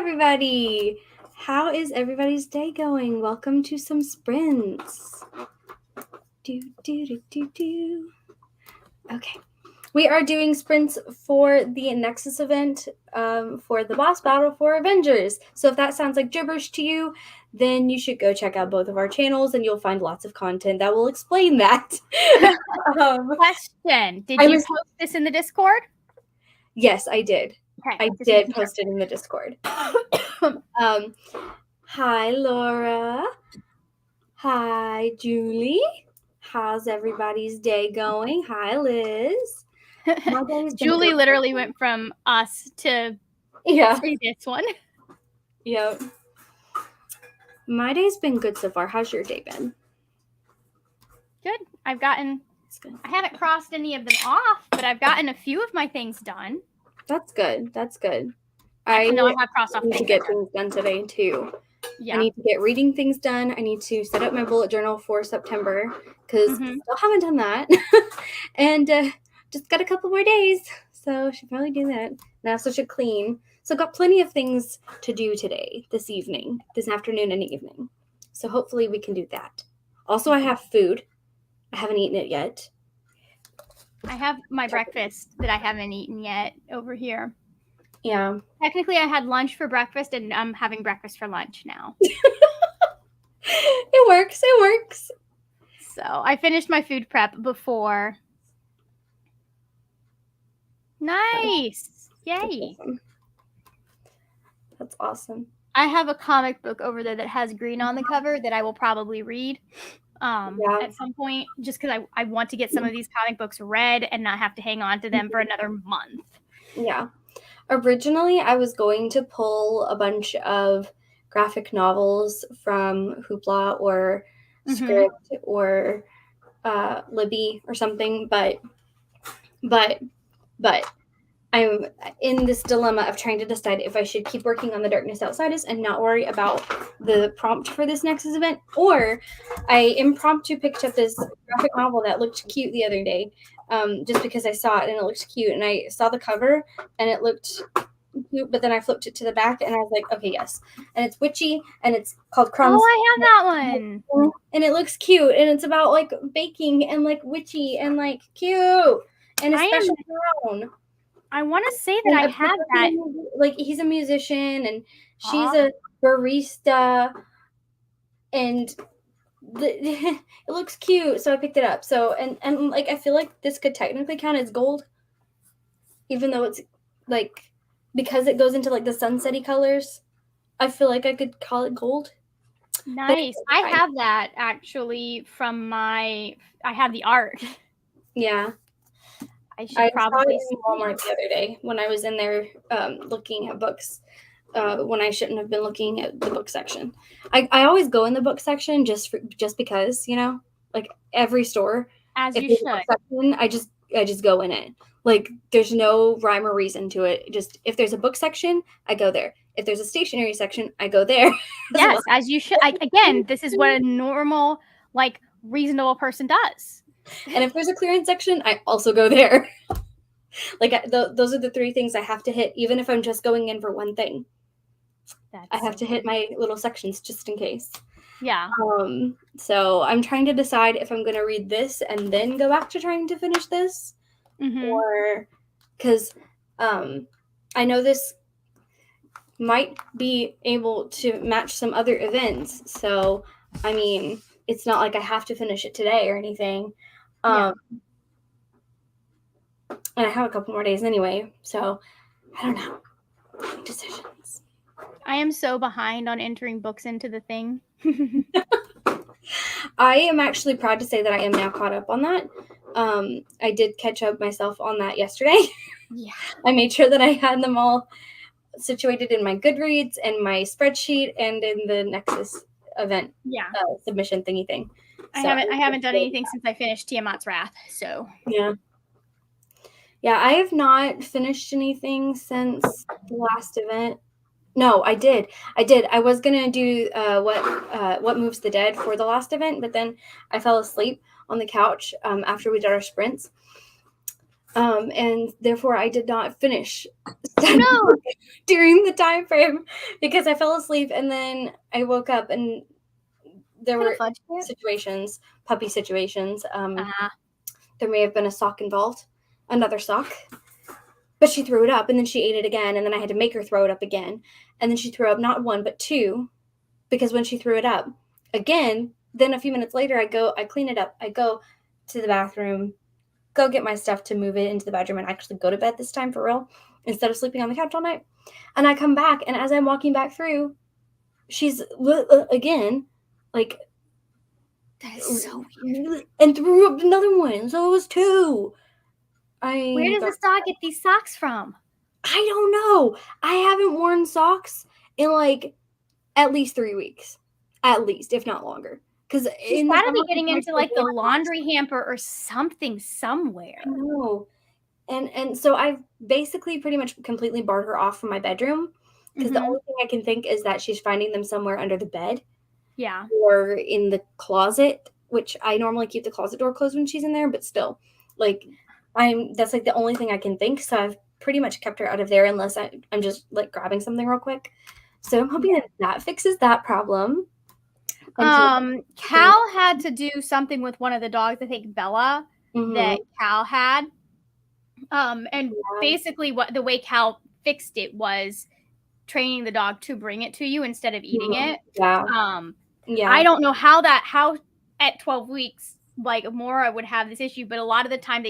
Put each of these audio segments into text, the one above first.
everybody. How is everybody's day going? Welcome to some sprints. Okay. We are doing sprints for the Nexus event for the boss battle for Avengers. So if that sounds like gibberish to you, then you should go check out both of our channels and you'll find lots of content that will explain that. Question. Did you post this in the Discord? Yes, I did. Okay, I did post it in the Discord. Hi, Laura. Hi, Julie. How's everybody's day going? Hi, Liz. Julie literally went from us to this one. Yep. My day's been good so far. How's your day been? Good. I haven't crossed any of them off, but I've gotten a few of my things done. That's good. I know I have crossed off things to get things done today too. Yeah. I need to get reading things done. I need to set up my bullet journal for September because still haven't done that. And just got a couple more days, so I should probably do that. And I also should clean. So I've got plenty of things to do today, this afternoon and evening. So hopefully we can do that. Also, I have food. I haven't eaten it yet. I have my breakfast that I haven't eaten yet over here. Yeah. Technically, I had lunch for breakfast, and I'm having breakfast for lunch now. It works. So I finished my food prep before. Nice. Yay. That's awesome. I have a comic book over there that has green on the cover that I will probably read at some point, just because I want to get some of these comic books read and not have to hang on to them for another month. Yeah. Originally, I was going to pull a bunch of graphic novels from Hoopla or Script or Libby or something, but I'm in this dilemma of trying to decide if I should keep working on The Darkness Outside Us and not worry about the prompt for this Nexus event, or I impromptu picked up this graphic novel that looked cute the other day, just because I saw it and it looked cute, and I saw the cover and it looked cute, but then I flipped it to the back and I was like, okay, yes. And it's witchy and it's called Crumbs. Oh, I have that one. And it looks cute and it's about like baking and like witchy and like cute and especially brown. I want to say that I have that. Like, he's a musician and she's a barista, and it looks cute, so I picked it up. So and like I feel like this could technically count as gold, even though it's like, because it goes into like the sunsetty colors. I feel like I could call it gold. Nice. I have that actually I have the art. Yeah. I saw it in Walmart the other day when I was in there looking at books, when I shouldn't have been looking at the book section. I always go in the book section just because, like every store. As you should. Section, I just go in it. Like, there's no rhyme or reason to it. Just, if there's a book section, I go there. If there's a stationery section, I go there. Yes, as you should. Again, this is what a normal, like, reasonable person does. And if there's a clearance section, I also go there. Like, those are the three things I have to hit, even if I'm just going in for one thing. I have to hit my little sections just in case. Yeah. So I'm trying to decide if I'm going to read this and then go back to trying to finish this. Or, because I know this might be able to match some other events. So, I mean, it's not like I have to finish it today or anything. And I have a couple more days anyway, so I don't know. Decisions. I am so behind on entering books into the thing. I am actually proud to say that I am now caught up on that. I did catch up myself on that yesterday. Yeah. I made sure that I had them all situated in my Goodreads and my spreadsheet and in the Nexus event submission thingy thing. I haven't done anything since I finished Tiamat's Wrath, so. Yeah, I have not finished anything since the last event. No, I did. I was gonna do what moves the dead for the last event, but then I fell asleep on the couch after we did our sprints. And therefore I did not finish No. during the time frame because I fell asleep, and then I woke up and there were situations, puppy situations. There may have been a sock involved, another sock, but she threw it up, and then she ate it again, and then I had to make her throw it up again, and then she threw up not one but two, because when she threw it up again, then a few minutes later I clean it up, I go to the bathroom, go get my stuff to move it into the bedroom and actually go to bed this time for real, instead of sleeping on the couch all night. And I come back, and as I'm walking back through, she's again, like, that is so weird, and threw up another one. So it was two. Where does this dog get these socks from? I don't know. I haven't worn socks in like at least 3 weeks, at least, if not longer. Because she's got to be getting into like the laundry hamper or something somewhere. I know. And so I've basically pretty much completely barred her off from my bedroom, because the only thing I can think is that she's finding them somewhere under the bed. Yeah. Or in the closet, which I normally keep the closet door closed when she's in there, but still, like, that's like the only thing I can think. So I've pretty much kept her out of there unless I'm just like grabbing something real quick. So I'm hoping that fixes that problem. Cal had to do something with one of the dogs, I think Bella, that Cal had. And basically the way Cal fixed it was training the dog to bring it to you instead of eating it. I don't know how at 12 weeks, like, Mora would have this issue, but a lot of the time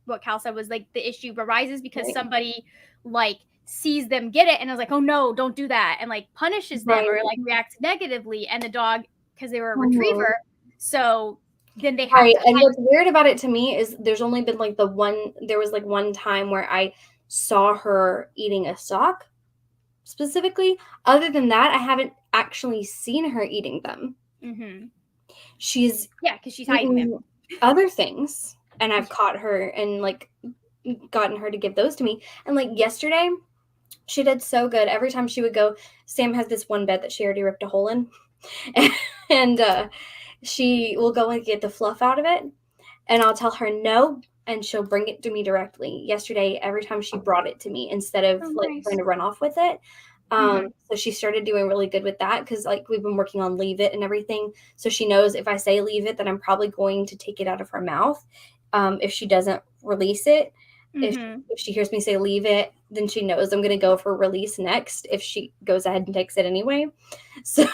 what Cal said was like the issue arises because somebody like sees them get it and is like, oh no, don't do that, and like punishes them or like reacts negatively, and the dog, because they were a retriever, so then they have to and what's weird about it to me is there's only been like there was like one time where I saw her eating a sock specifically. Other than that, I haven't actually seen her eating them. She's because she's hiding them. Other things, and I've caught her and like gotten her to give those to me. And like yesterday, she did so good. Every time she would go, Sam has this one bed that she already ripped a hole in, and she will go and get the fluff out of it, and I'll tell her no, and she'll bring it to me directly. Yesterday, every time she brought it to me instead of trying to run off with it. So she started doing really good with that, because like we've been working on leave it and everything. So she knows if I say leave it, then I'm probably going to take it out of her mouth. If she doesn't release it, if she hears me say leave it, then she knows I'm going to go for release next if she goes ahead and takes it anyway. So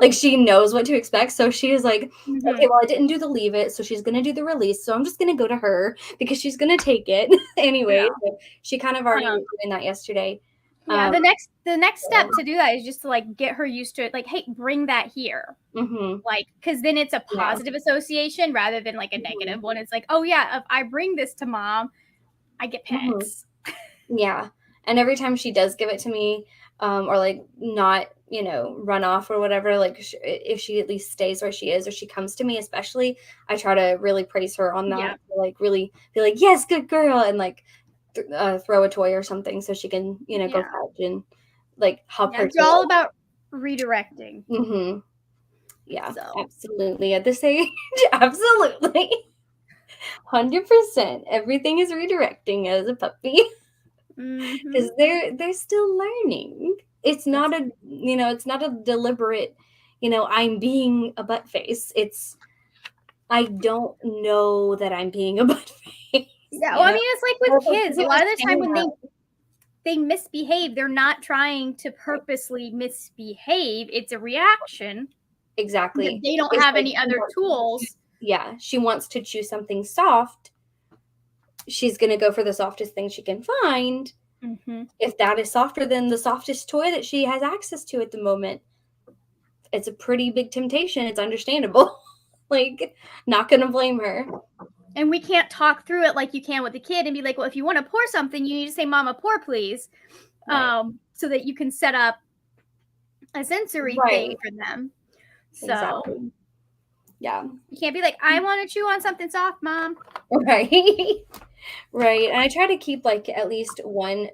like she knows what to expect. So she is like, okay, well, I didn't do the leave it, so she's going to do the release. So I'm just going to go to her because she's going to take it anyway. Yeah. So she kind of already was doing that yesterday. Yeah, the next step to do that is just to like get her used to it. Like, hey, bring that here. Like, because then it's a positive association rather than like a negative one. It's like, oh yeah, if I bring this to mom, I get pets. Yeah, and every time she does give it to me, or like not, run off or whatever, like if she at least stays where she is or she comes to me, especially, I try to really praise her on that. Like really be like, yes, good girl, and like throw a toy or something so she can, go fetch and like help her. It's all about redirecting. Yeah, so. Absolutely. At this age, absolutely. 100%. Everything is redirecting as a puppy. Because they're still learning. It's not it's not a deliberate, I'm being a butt face. It's, I don't know that I'm being a butt face. Yeah, well, I mean, it's like with kids. A lot of the time when they misbehave, they're not trying to purposely misbehave. It's a reaction. Exactly. They don't have any other tools. Yeah, she wants to choose something soft. She's going to go for the softest thing she can find. If that is softer than the softest toy that she has access to at the moment, it's a pretty big temptation. It's understandable. Like, not going to blame her. And we can't talk through it like you can with the kid and be like, well, if you want to pour something, you need to say, Mama, pour, please. So that you can set up a sensory thing for them. So, exactly. Yeah. You can't be like, I want to chew on something soft, Mom. Right. Right. And I try to keep like at least one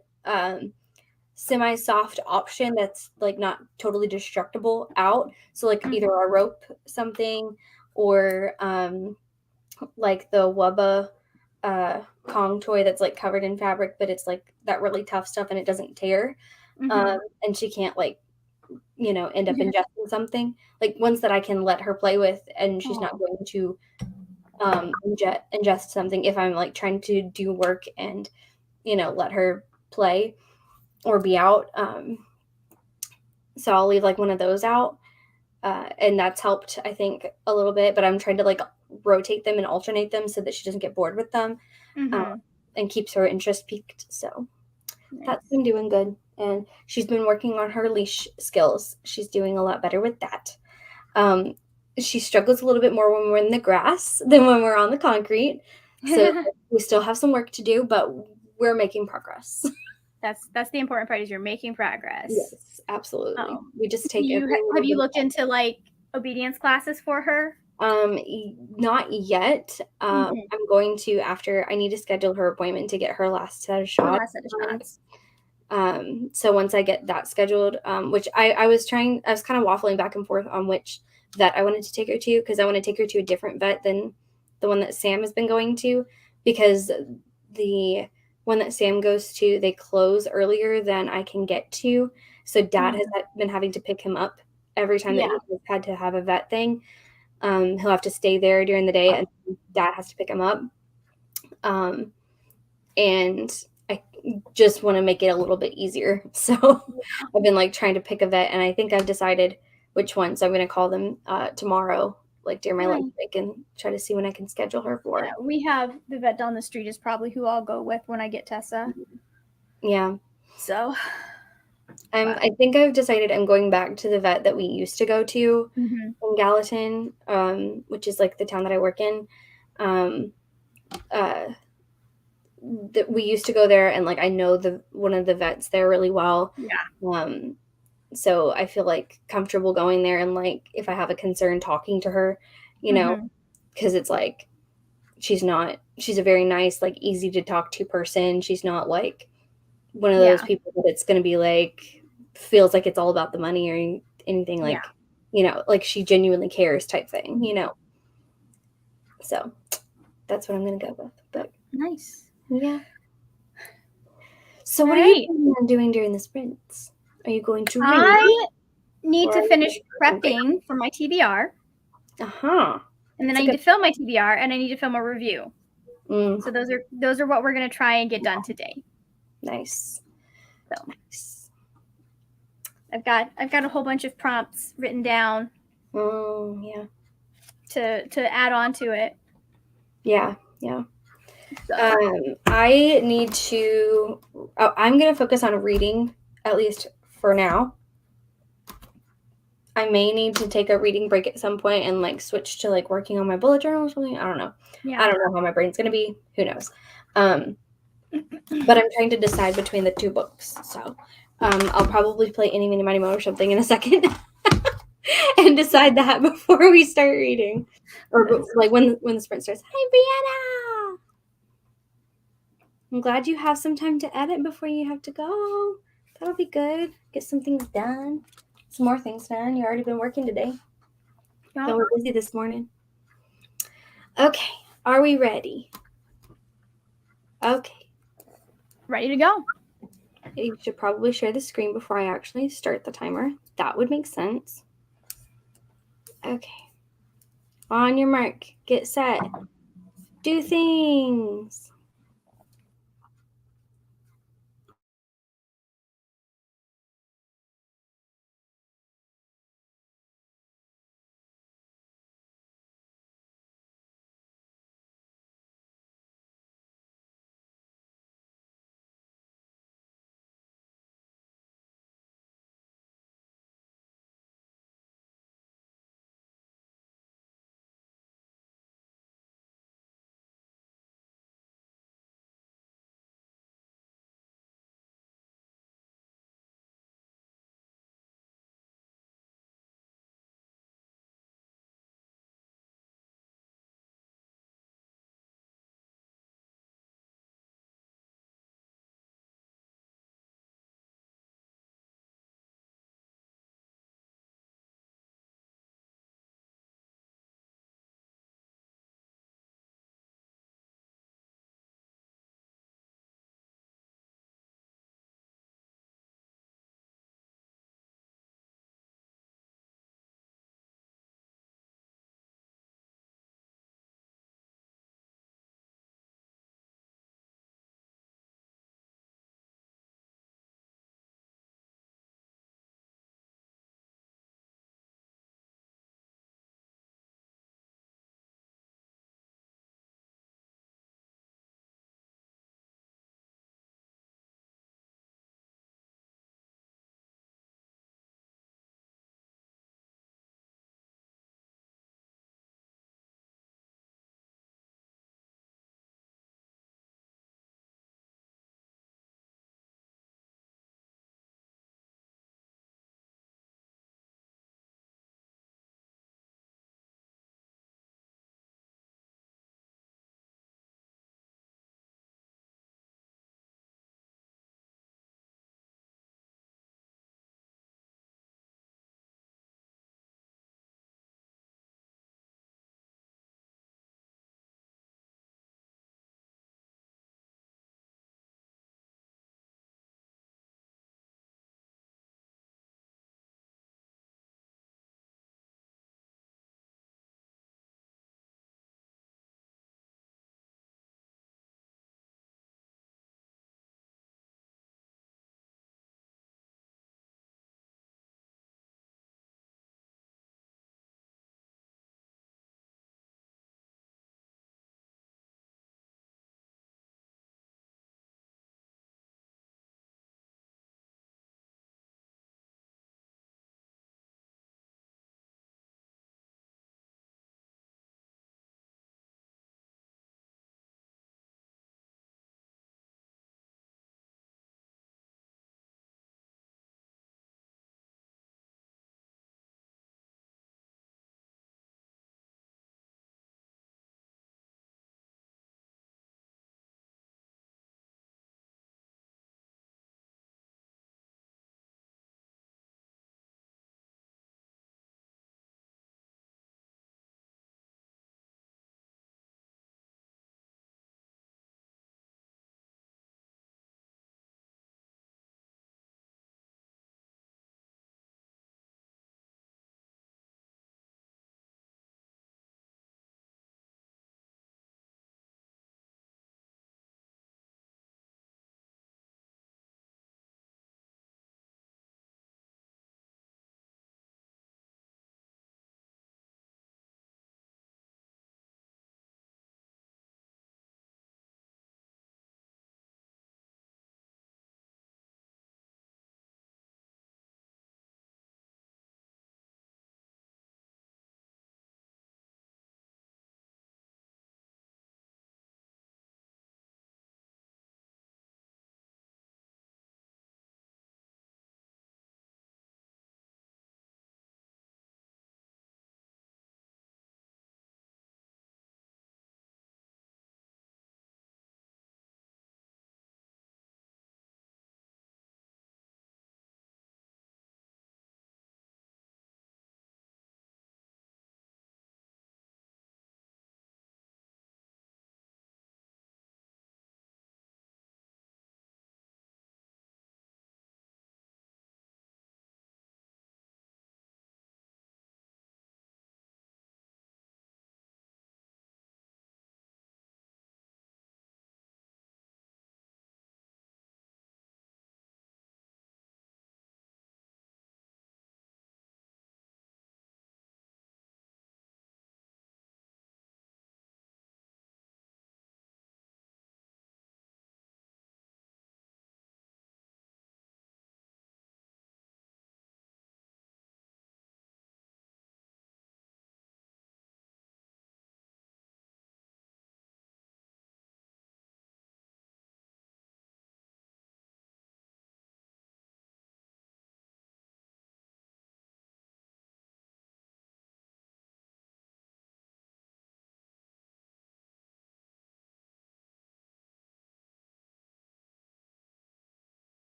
semi-soft option that's like not totally destructible out. So like either a rope something or like the Wubba Kong toy that's like covered in fabric, but it's like that really tough stuff and it doesn't tear. And she can't like, end up ingesting something. Like ones that I can let her play with and she's not going to ingest something if I'm like trying to do work and, let her play or be out. So I'll leave like one of those out. And that's helped, I think, a little bit, but I'm trying to like rotate them and alternate them so that she doesn't get bored with them and keeps her interest peaked. So that's been doing good. And she's been working on her leash skills. She's doing a lot better with that. She struggles a little bit more when we're in the grass than when we're on the concrete. So we still have some work to do, but we're making progress. That's the important part, is you're making progress. Yes, absolutely. We just take have you looked into like obedience classes for her? Not yet. I'm going to, after I need to schedule her appointment to get her last set of shots. So once I get that scheduled, which I was kind of waffling back and forth on which vet I wanted to take her to, because I want to take her to a different vet than the one that Sam has been going to, because the one that Sam goes to, they close earlier than I can get to. So Dad has been having to pick him up every time that he's had to have a vet thing. He'll have to stay there during the day and Dad has to pick him up. And I just want to make it a little bit easier. So I've been like trying to pick a vet and I think I've decided which one. So I'm going to call them tomorrow, like during my lunch break, and try to see when I can schedule her for. We have the vet down the street is probably who I'll go with when I get Tessa. Yeah. So I think I've decided I'm going back to the vet that we used to go to in Gallatin, which is like the town that I work in. That we used to go there, and like I know one of the vets there really well. So I feel like comfortable going there, and like if I have a concern, talking to her, because it's like she's a very nice, like easy to talk to person. She's not like one of those people that it's going to be like feels like it's all about the money or anything, like like she genuinely cares type thing, so that's what I'm going to go with. But nice. Yeah. So what are you planning on doing during the sprints? Are you going to read? I need to finish prepping for my TBR. And then I need to film my TBR and I need to film a review. So those are what we're going to try and get done today. Nice. So nice. I've got a whole bunch of prompts written down. Yeah. To add on to it. Yeah. So. I need to. I'm going to focus on reading, at least for now. I may need to take a reading break at some point and like switch to like working on my bullet journal or something. I don't know. I don't know how my brain's going to be. Who knows? But I'm trying to decide between the two books. So I'll probably play Any, Mini, Mighty Mo or something in a second and decide that before we start reading. Or like when the sprint starts. Hi, Brianna! I'm glad you have some time to edit before you have to go. That'll be good. Get some things done. Some more things done. You've already been working today. No, we're busy this morning. Okay. Are we ready? Okay. Ready to go. You should probably share the screen before I actually start the timer. That would make sense. Okay. On your mark. Get set. Do things.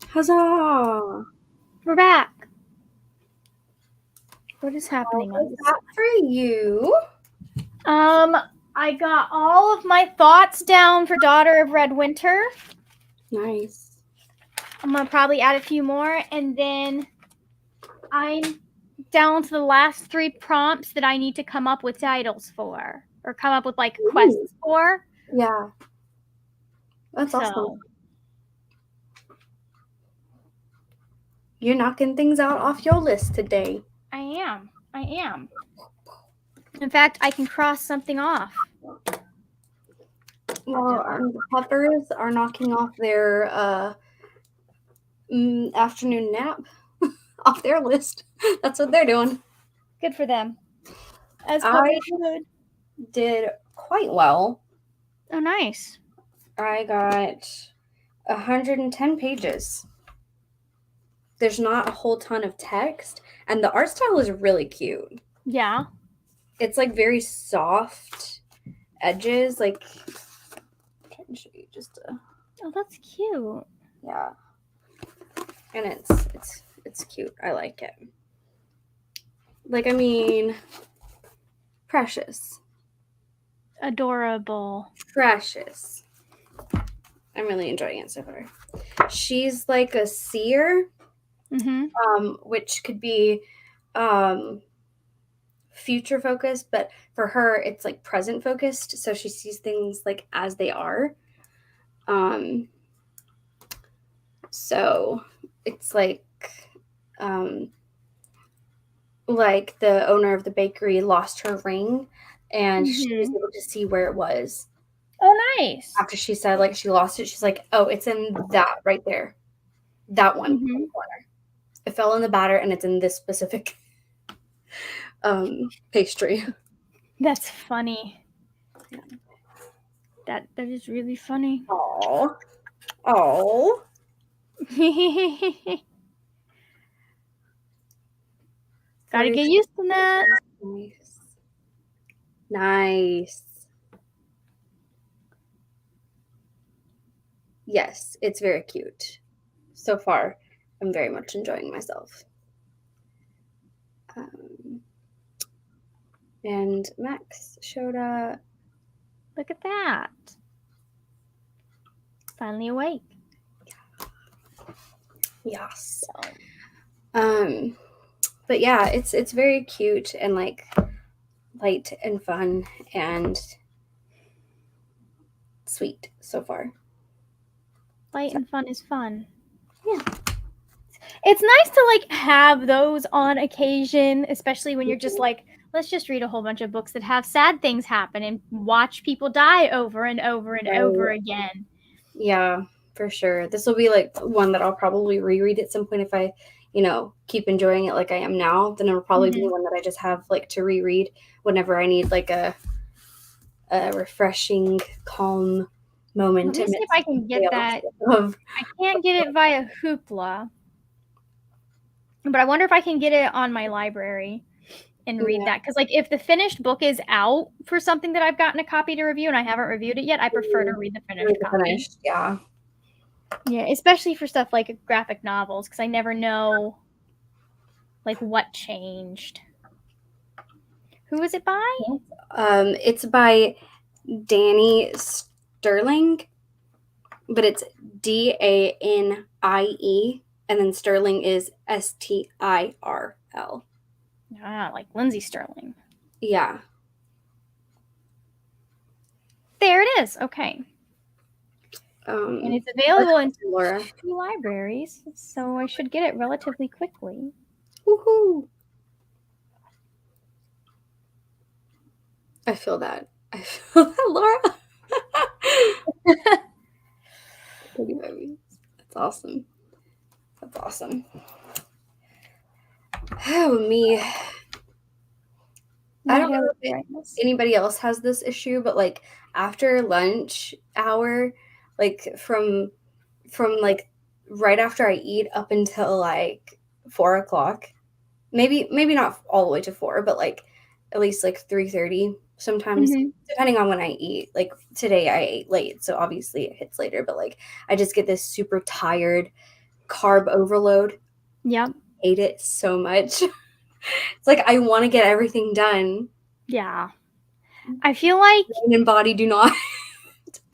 Huzzah! We're back. What is happening What on is this? that for you? I got all of my thoughts down for Daughter of Red Winter. Nice. I'm gonna probably add a few more, and then I'm down to the last 3 prompts that I need to come up with titles for, or come up with like quests for. Yeah. That's awesome. You're knocking things out off your list today. I am. In fact, I can cross something off. Well, the Peppers are knocking off their afternoon nap off their list. That's what they're doing. Good for them. As I should. did quite well. Oh, nice. I got 110 pages. There's not a whole ton of text, and the art style is really cute. Yeah. It's like very soft edges. Like, I can show you just a. Oh, that's cute. Yeah. And it's cute. I like it. Like, I mean, precious. Adorable. Precious. I'm really enjoying it so far. She's like a seer, which could be future focused, but for her, it's like present focused. So she sees things like as they are. So it's like the owner of the bakery lost her ring, and she was able to see where it was. Oh, nice. After she said like she lost it, she's like, oh, it's in that right there. That one in the corner. It fell in the batter, and it's in this specific pastry. That's funny. That is really funny. Oh. Gotta get used to that. Nice. Yes, it's very cute. So far, I'm very much enjoying myself. And Max showed up. Look at that. Finally awake. Yes. But yeah, it's very cute and like light and fun and sweet so far. Light and fun is fun. Yeah. It's nice to like have those on occasion, especially when you're just like, let's just read a whole bunch of books that have sad things happen and watch people die over and over and over again. Yeah, for sure. This will be like one that I'll probably reread at some point if I, keep enjoying it like I am now. Then it'll probably be one that I just have like to reread whenever I need like a refreshing, calm moment. Let me see if I can get that. I can't get it via Hoopla, but I wonder if I can get it on my library and read that. Because like if the finished book is out for something that I've gotten a copy to review and I haven't reviewed it yet, I prefer to read the finished copy. Yeah. Yeah, especially for stuff like graphic novels, because I never know like what changed. Who is it by? It's by Danny Sterling, but it's Danie, and then Sterling is Stirl. Ah, like Lindsay Sterling. Yeah. There it is. Okay. And it's available in 2 libraries, so I should get it relatively quickly. Woohoo! I feel that. Laura. Pretty baby. That's awesome. Oh, me. I don't know if anybody else has this issue, but like after lunch hour, like from like right after I eat up until like 4 o'clock, maybe not all the way to 4, but like at least like 3:30 sometimes, depending on when I eat. Like today I ate late, so obviously it hits later, but like I just get this super tired carb overload. Yep. Hate it so much. It's like I want to get everything done. Yeah. I feel like brain and body do not.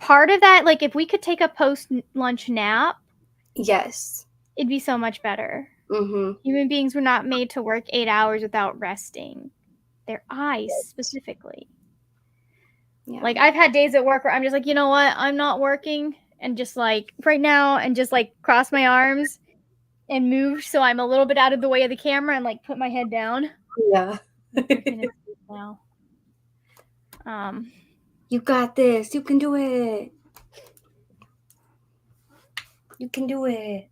part of that, like if we could take a post-lunch nap, yes, it'd be so much better. Mm-hmm. Human beings were not made to work 8 hours without resting. Their eyes Yes. specifically. Yeah. Like I've had days at work where I'm just like, you know what? I'm not working, and just like right now, and just like cross my arms and move so I'm a little bit out of the way of the camera and like put my head down. Yeah. now. You got this. You can do it. You can do it.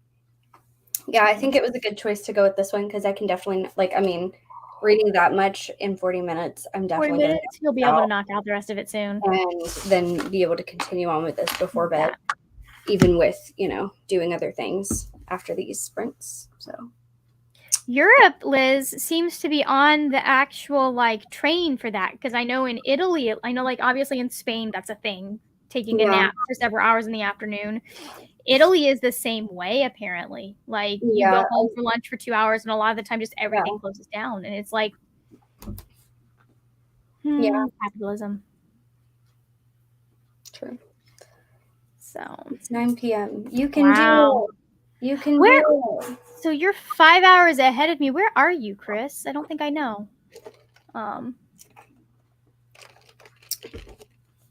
Yeah, I think it was a good choice to go with this one because I can definitely, like, I mean, reading that much in 40 minutes, I'm definitely 40 minutes, you'll be able to knock out the rest of it soon. And then be able to continue on with this before bed, even with, you know, doing other things after these sprints. So Europe, Liz, seems to be on the actual like train for that, because I know in Italy, I know like obviously in Spain that's a thing, taking a nap for several hours in the afternoon. Italy is the same way apparently. Like you go home for lunch for 2 hours, and a lot of the time just everything closes down, and it's like capitalism. True. So it's 9 p.m. You can do it. You can do it. So you're 5 hours ahead of me. Where are you, Chris? I don't think I know.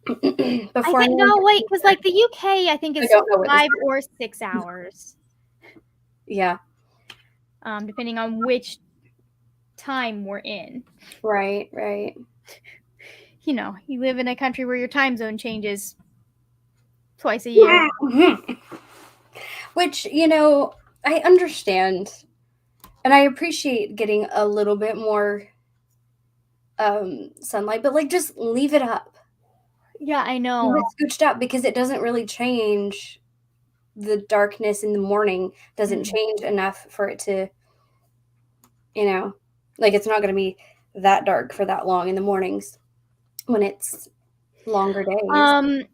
Before I think no, wait, because like the UK, I think is 5 or 6 hours. Yeah. Depending on which time we're in. Right, right. You know, you live in a country where your time zone changes twice a year. Which, you know, I understand. And I appreciate getting a little bit more sunlight, but like just leave it up. Yeah, I know. Leave it scooched up because it doesn't really change. The darkness in the morning doesn't change enough for it to, you know, like it's not going to be that dark for that long in the mornings when it's longer days.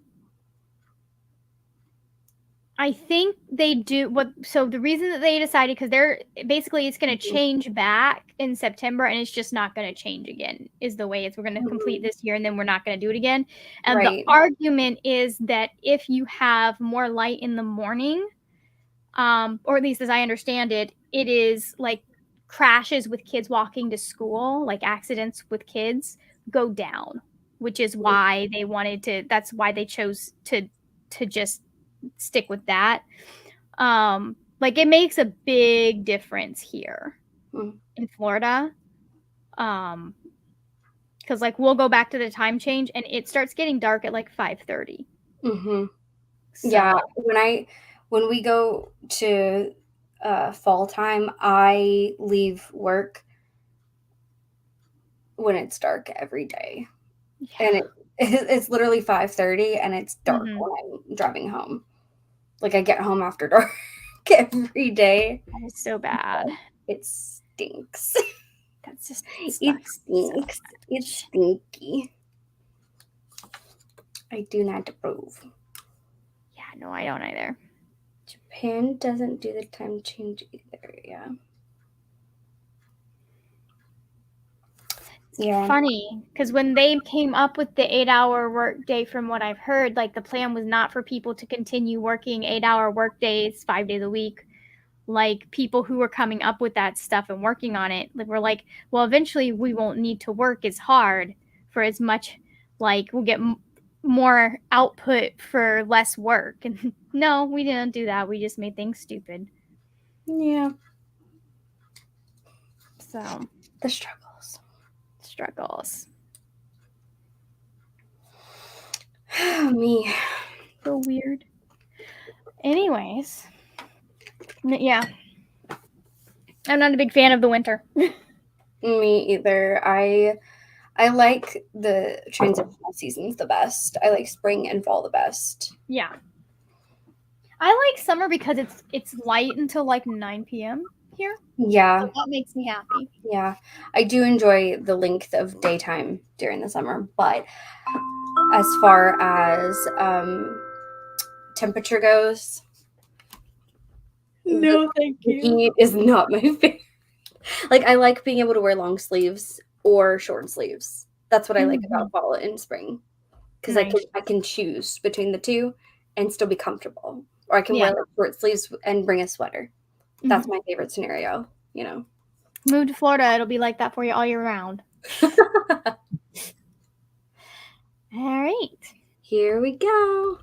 I think they do so the reason that they decided, because they're basically it's going to change back in September, and it's just not going to change again, is the way we're going to complete this year, and then we're not going to do it again. And the argument is that if you have more light in the morning, or at least as I understand it, it is like crashes with kids walking to school, like accidents with kids go down, which is why they wanted to, that's why they chose to just stick with that. Like it makes a big difference here in Florida. Because like we'll go back to the time change and it starts getting dark at like 5:30. So. Yeah, when we go to fall time, I leave work when it's dark every day. And it's literally 5:30 and it's dark when I'm driving home. Like I get home after dark every day. That is so bad. It stinks. That's just it stinks. So it's stinky. I do not approve. Yeah, no, I don't either. Japan doesn't do the time change either. Yeah. It's funny because when they came up with the 8-hour work day, from what I've heard, like the plan was not for people to continue working 8-hour work days 5 days a week. Like people who were coming up with that stuff and working on it, like, were like, well, eventually we won't need to work as hard for as much, like we'll get more output for less work. And no, we didn't do that. We just made things stupid. Yeah. So the struggles. Me. So weird. Anyways. Yeah. I'm not a big fan of the winter. Me either. I like the transitional seasons the best. I like spring and fall the best. Yeah. I like summer because it's light until like 9 p.m. here. Yeah. So that makes me happy. Yeah. I do enjoy the length of daytime during the summer, but as far as temperature goes, No, thank you. Heat is not my favorite. Like, I like being able to wear long sleeves or short sleeves. That's what I like about fall and spring, because Nice. I can choose between the two and still be comfortable. Or I can Yeah. wear like short sleeves and bring a sweater. That's my favorite scenario, you know. Move to Florida, it'll be like that for you all year round. All right. Here we go.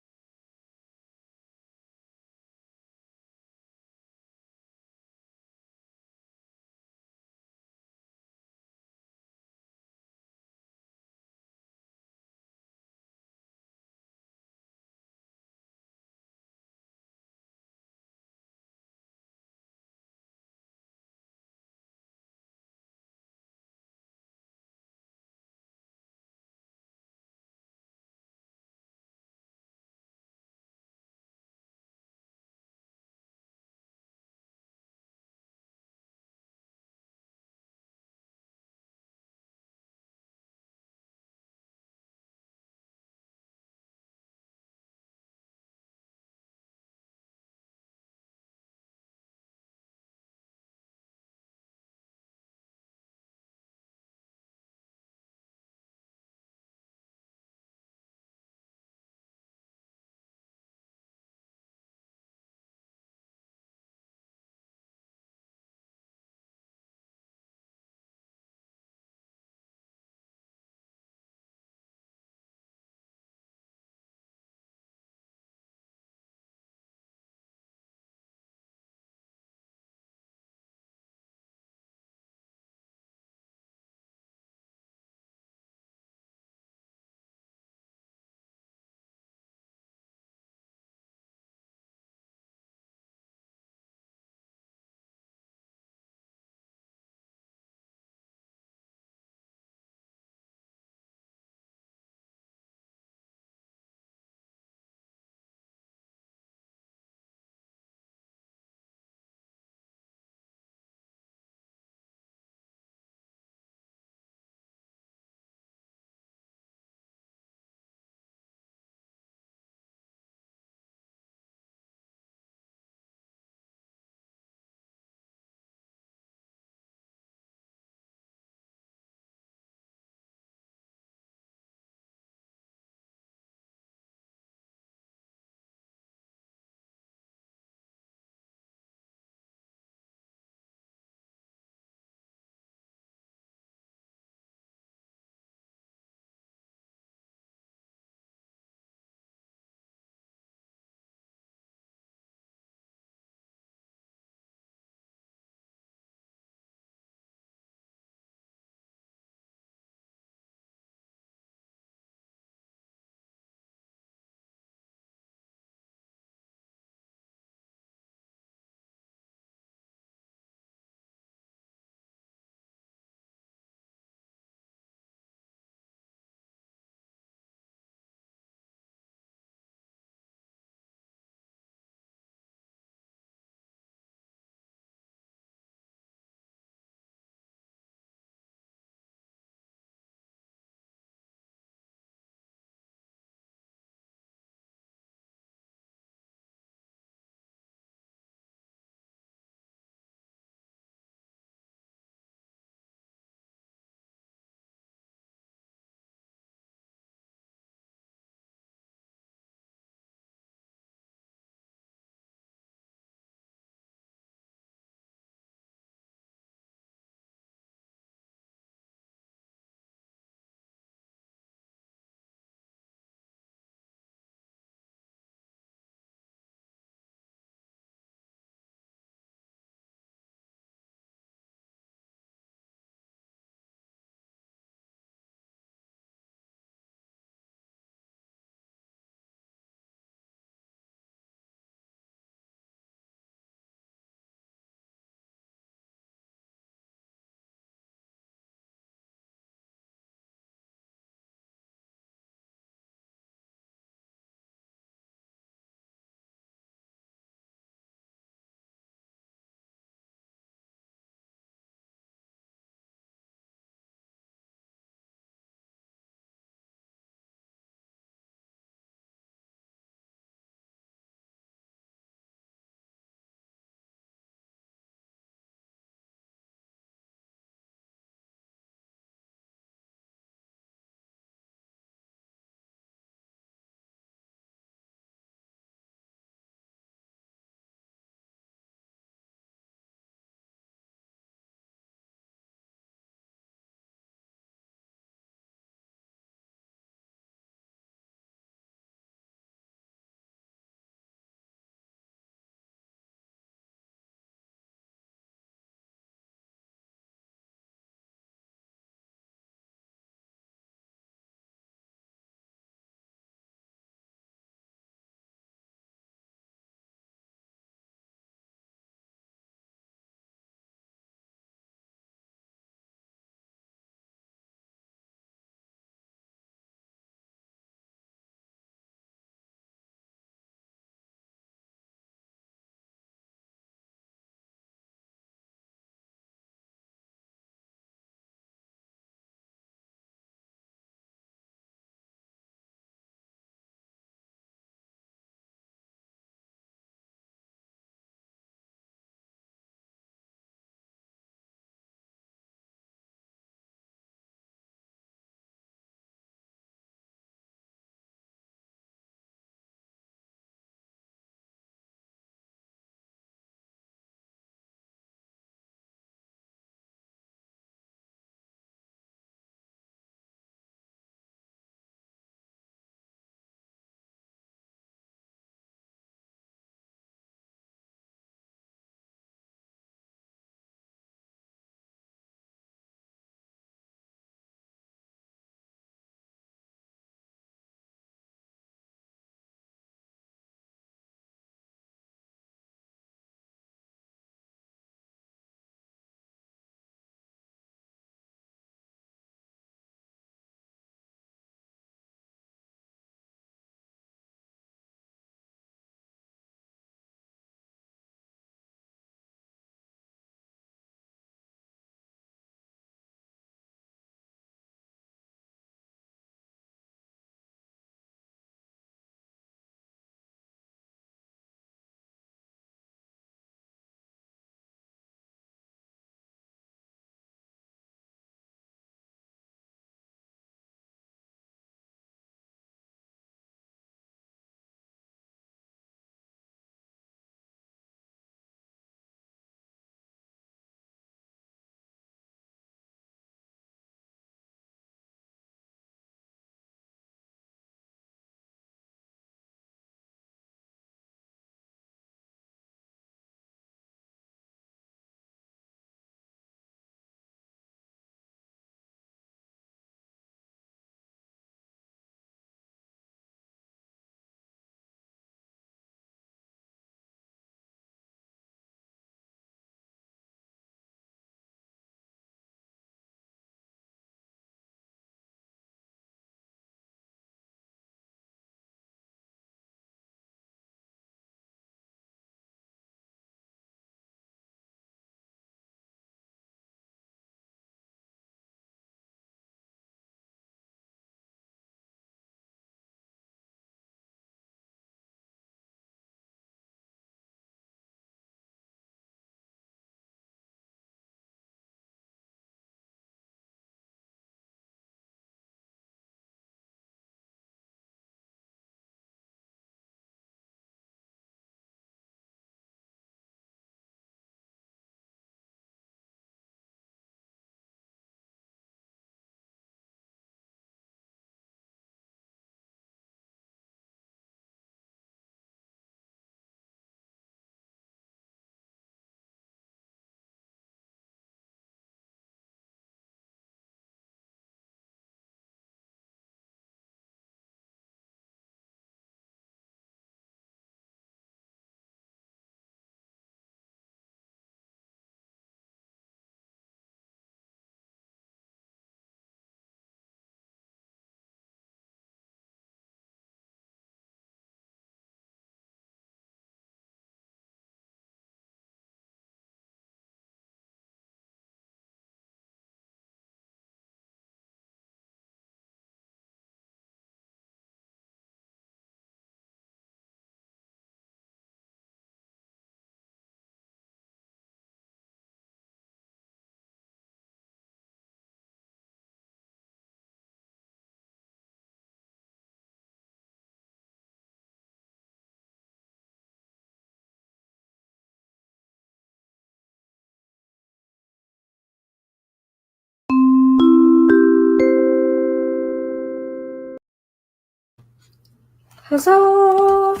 Huzzah!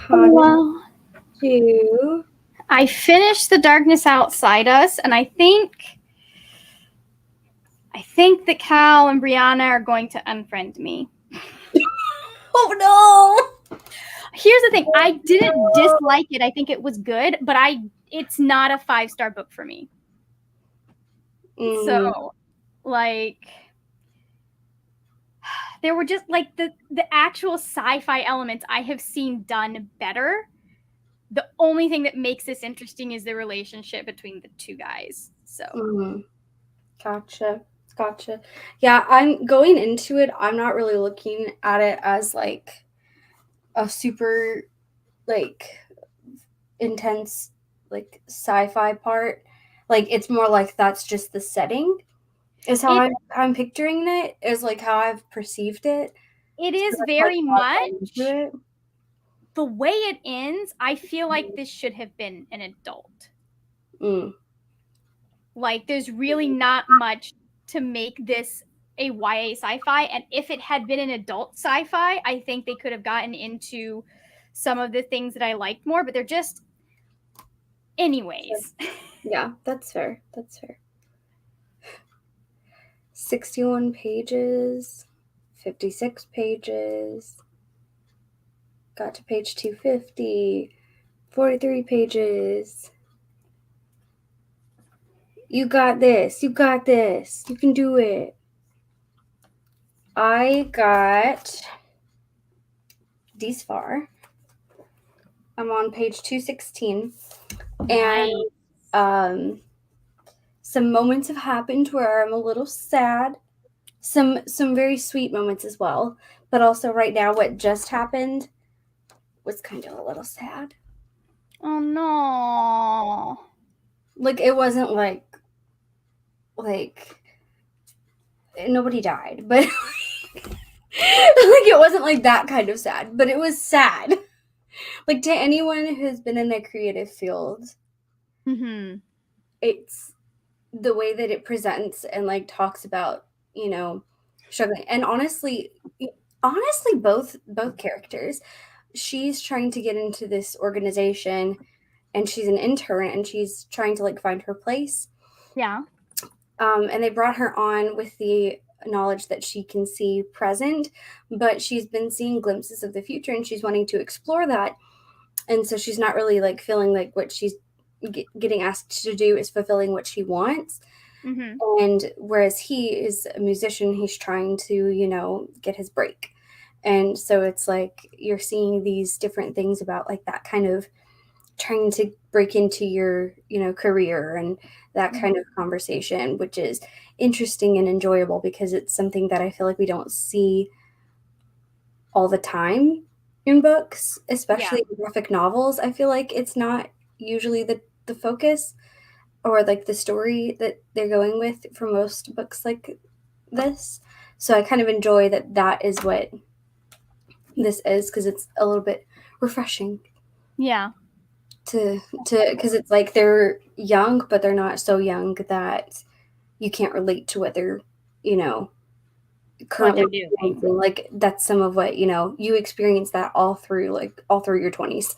Well, to I finished The Darkness Outside Us, and I think that Cal and Brianna are going to unfriend me. Oh no! Here's the thing. I didn't dislike it. I think it was good, but it's not a 5-star book for me. So, like, there were just like the actual sci-fi elements I have seen done better. The only thing that makes this interesting is the relationship between the two guys. So, Gotcha. Yeah, I'm going into it. I'm not really looking at it as like a super like intense like sci-fi part. Like it's more like that's just the setting. Is how I'm picturing it. Is like how I've perceived it. It is so very like, much the way it ends. I feel like this should have been an adult. Like there's really not much to make this a YA sci-fi, and if it had been an adult sci-fi, I think they could have gotten into some of the things that I liked more, but they're just anyways. Yeah, that's fair. 61 pages, 56 pages. Got to page 250, 43 pages. You got this. You can do it. I got this far. I'm on page 216. And some moments have happened where I'm a little sad. Some very sweet moments as well. But also right now what just happened was kind of a little sad. Oh no. Like it wasn't like nobody died, but like it wasn't like that kind of sad, but it was sad. Like to anyone who's been in the creative field, it's the way that it presents and like talks about, struggling. And honestly both characters, she's trying to get into this organization and she's an intern and she's trying to like find her place. Yeah. And they brought her on with the knowledge that she can see present, but she's been seeing glimpses of the future and she's wanting to explore that. And so she's not really like feeling like what she's getting asked to do is fulfilling what she wants. And whereas he is a musician, he's trying to, get his break. And so it's like you're seeing these different things about like that kind of trying to break into your, career and that kind of conversation, which is interesting and enjoyable because it's something that I feel like we don't see all the time in books, especially in graphic novels. I feel like it's not usually the focus or like the story that they're going with for most books like this. So I kind of enjoy that is what this is because it's a little bit refreshing. Yeah. Because it's like they're young, but they're not so young that you can't relate to what they're, currently doing. Like that's some of what, you experience that all through your 20s.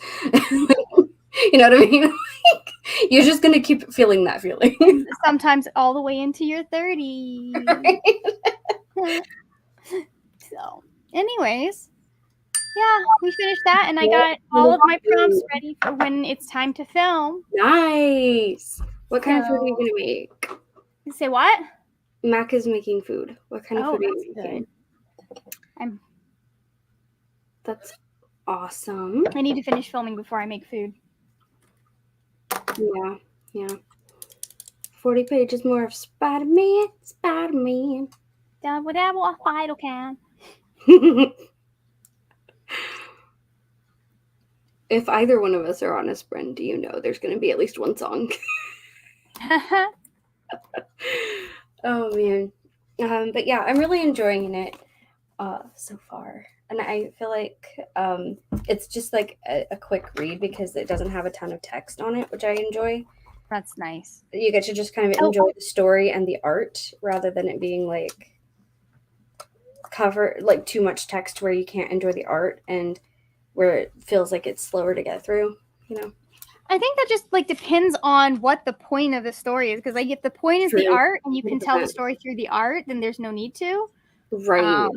You know what I mean? Like, you're just going to keep feeling that feeling. Sometimes all the way into your 30s. Right? So, anyways, yeah, we finished that, and I got all of my prompts ready for when it's time to film. Nice. What kind of food are you going to make? You say what? Mac is making food. What kind of food are you making? That's awesome. I need to finish filming before I make food. Yeah. 40 pages more of Spider-Man. Whatever a fighter can. If either one of us are on a sprint, there's going to be at least one song. Oh, man. But yeah, I'm really enjoying it so far. And I feel like it's just like a quick read because it doesn't have a ton of text on it, which I enjoy. That's nice. You get to just kind of enjoy the story and the art rather than it being like too much text where you can't enjoy the art and where it feels like it's slower to get through, you know. I think that just like depends on what the point of the story is, because like if the point is the art and you can tell the story through the art, then there's no need to. Right.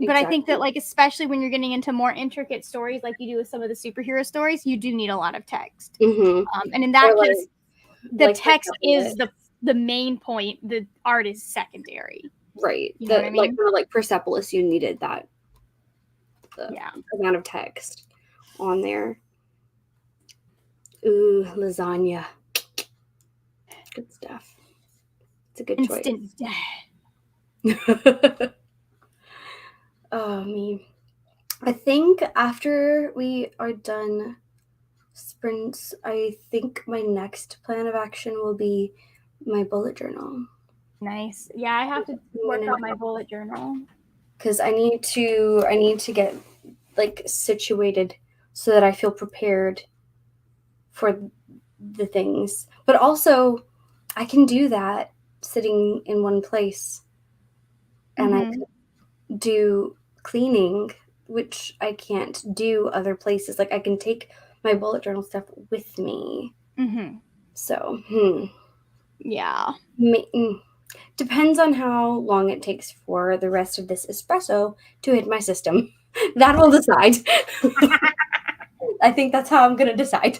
But I think that like especially when you're getting into more intricate stories like you do with some of the superhero stories, you do need a lot of text. And in that case, the text is the main point. The art is secondary. Right. You know what I mean? Like Persepolis, you needed that amount of text on there. Ooh, lasagna. Good stuff. It's a good Instant choice. Oh, me. I think after we are done sprints, I think my next plan of action will be my bullet journal. Nice. Yeah, I have to work on my bullet journal. Because I need to get like situated so that I feel prepared for the things. But also, I can do that sitting in one place. And I could do cleaning, which I can't do other places. Like I can take my bullet journal stuff with me. So, yeah. Depends on how long it takes for the rest of this espresso to hit my system. That will decide. I think that's how I'm going to decide.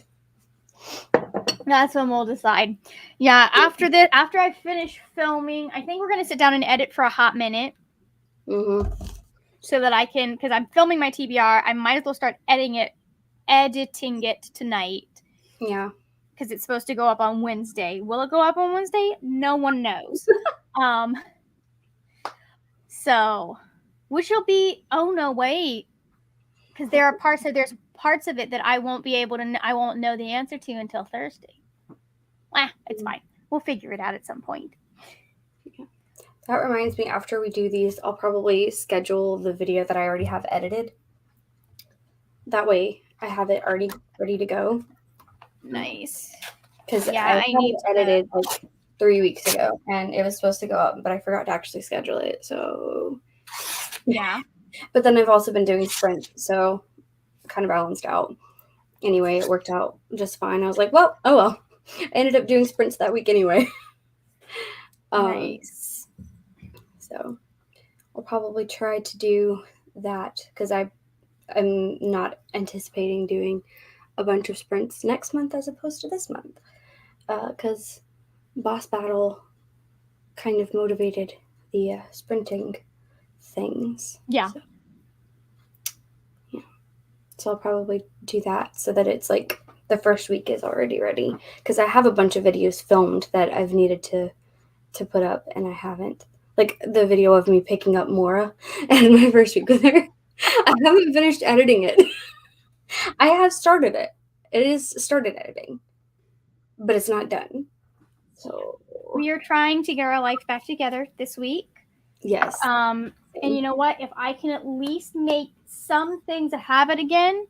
That's when we'll decide. Yeah, after I finish filming, I think we're going to sit down and edit for a hot minute. So that I can, because I'm filming my TBR, I might as well start editing it tonight. Yeah. Because it's supposed to go up on Wednesday. Will it go up on Wednesday? No one knows. So, which will be, oh no, wait. Because there's parts of it that I won't be able to, I won't know the answer to until Thursday. It's fine. We'll figure it out at some point. That reminds me, after we do these, I'll probably schedule the video that I already have edited. That way I have it already ready to go. Nice. Because I edited like 3 weeks ago and it was supposed to go up, but I forgot to actually schedule it. So yeah. But then I've also been doing sprint, so kind of balanced out. Anyway, it worked out just fine. I was like, well, oh well. I ended up doing sprints that week anyway. Nice. So I'll probably try to do that because I'm not anticipating doing a bunch of sprints next month as opposed to this month. Because boss battle kind of motivated the sprinting things. Yeah. So I'll probably do that so that it's like the first week is already ready. Because I have a bunch of videos filmed that I've needed to put up and I haven't. Like the video of me picking up Mora and my first week with her. I haven't finished editing it. I have started it. It is started editing. But it's not done. So we are trying to get our life back together this week. Yes. And you know what? If I can at least make some things a habit again,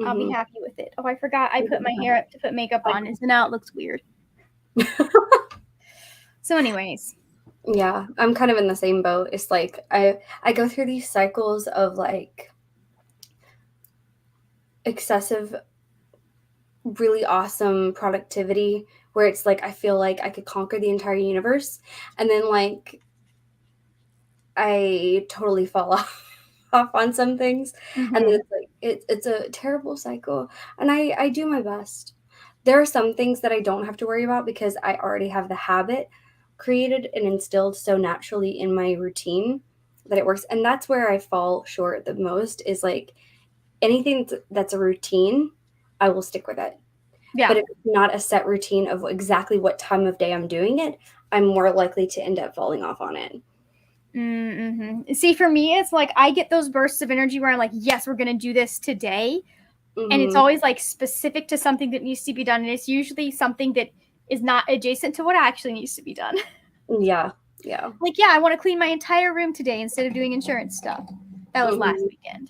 I'll be happy with it. Oh, I forgot. I put my hair up to put makeup on, and so now it looks weird. So anyways. Yeah, I'm kind of in the same boat. It's like I go through these cycles of like excessive, really awesome productivity where it's like I feel like I could conquer the entire universe, and then like I totally fall off on some things, and then it's like it's a terrible cycle. And I do my best. There are some things that I don't have to worry about because I already have the habit created and instilled so naturally in my routine that it works. And that's where I fall short the most is like anything that's a routine, I will stick with it. Yeah. But if it's not a set routine of exactly what time of day I'm doing it, I'm more likely to end up falling off on it. See, for me, it's like I get those bursts of energy where I'm like, yes, we're going to do this today. And it's always like specific to something that needs to be done. And it's usually something that is not adjacent to what actually needs to be done. Yeah. Yeah. Like, yeah, I want to clean my entire room today instead of doing insurance stuff. That was last weekend.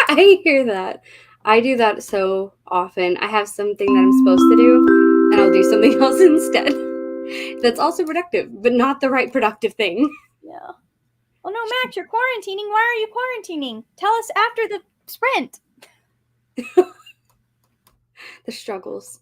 I hear that. I do that so often. I have something that I'm supposed to do, and I'll do something else instead. That's also productive, but not the right productive thing. Yeah. Well, no, Max, you're quarantining. Why are you quarantining? Tell us after the sprint. The struggles.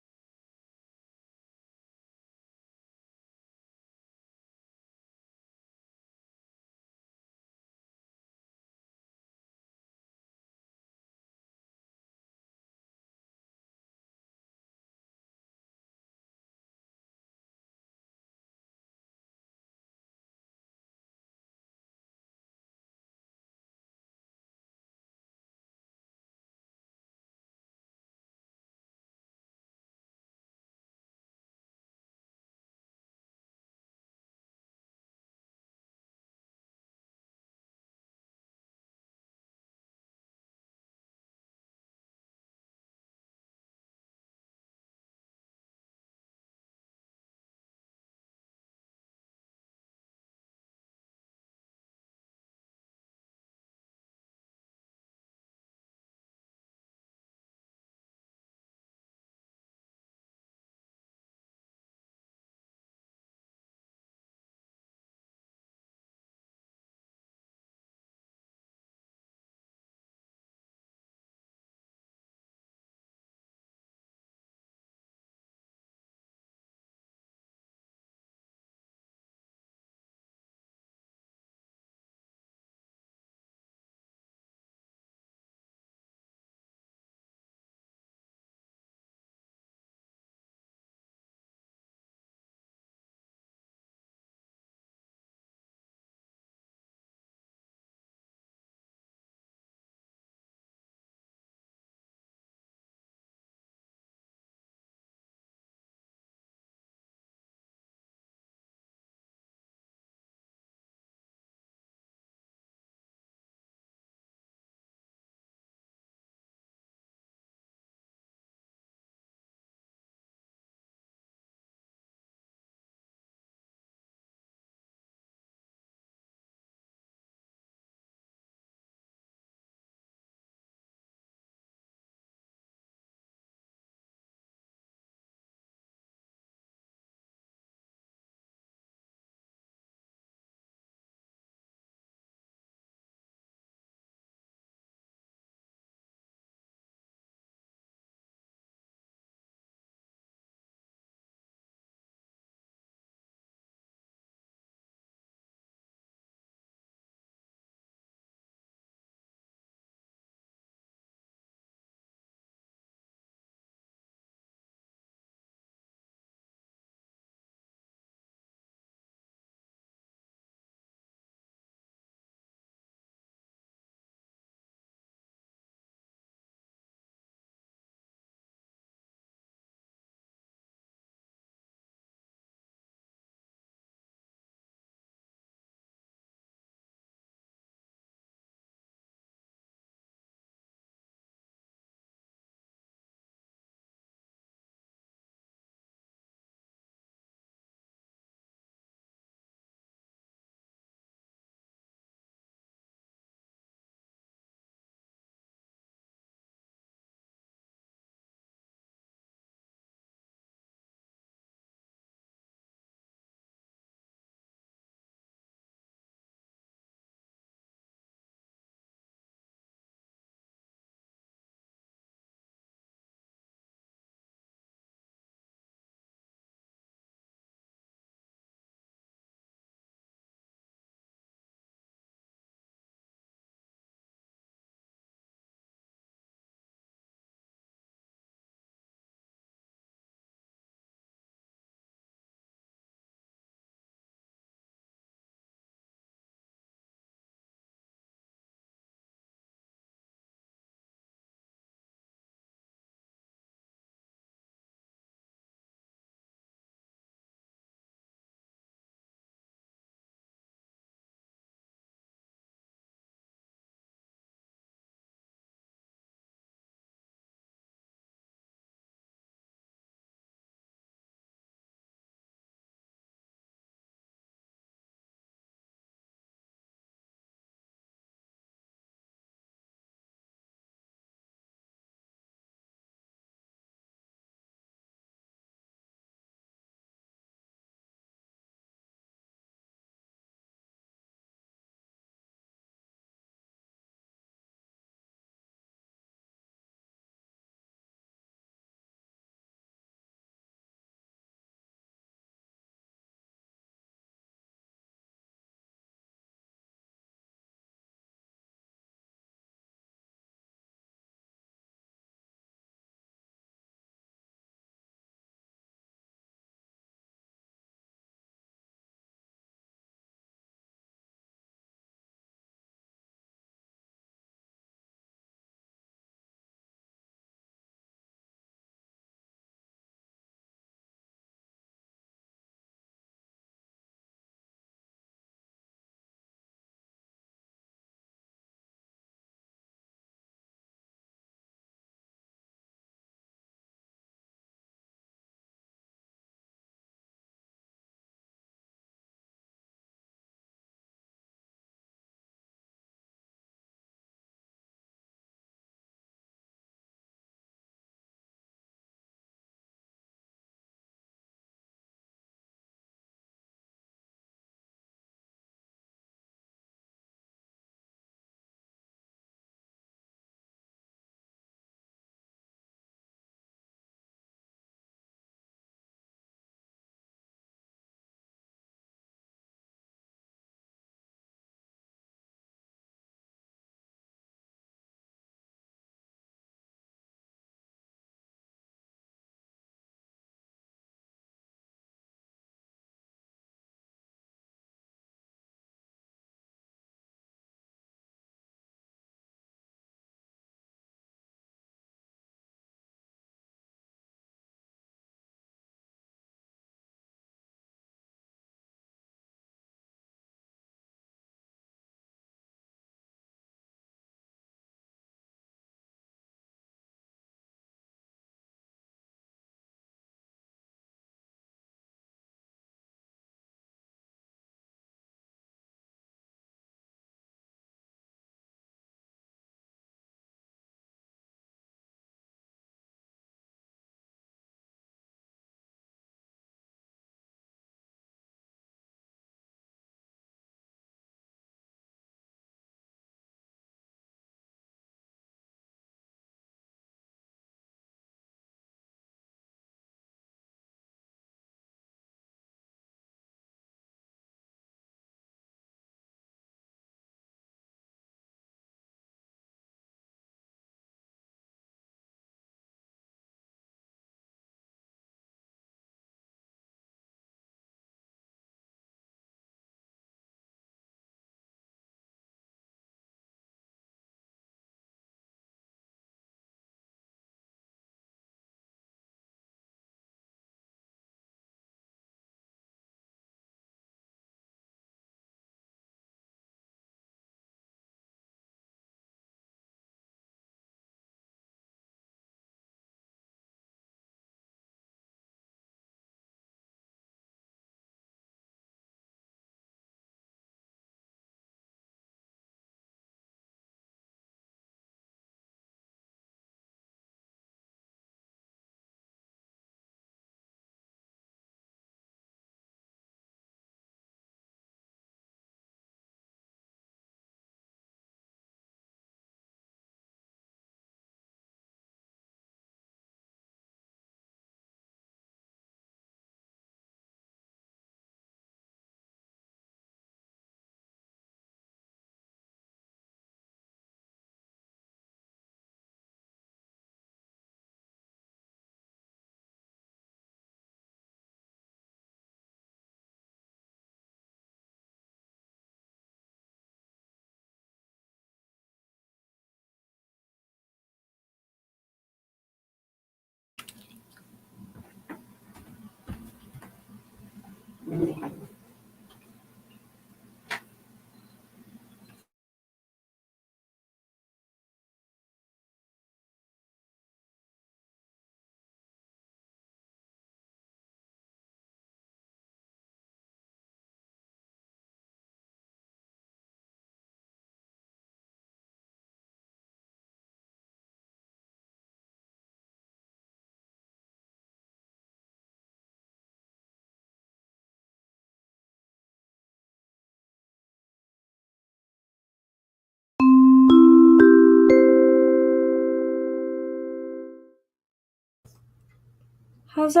Huzzah!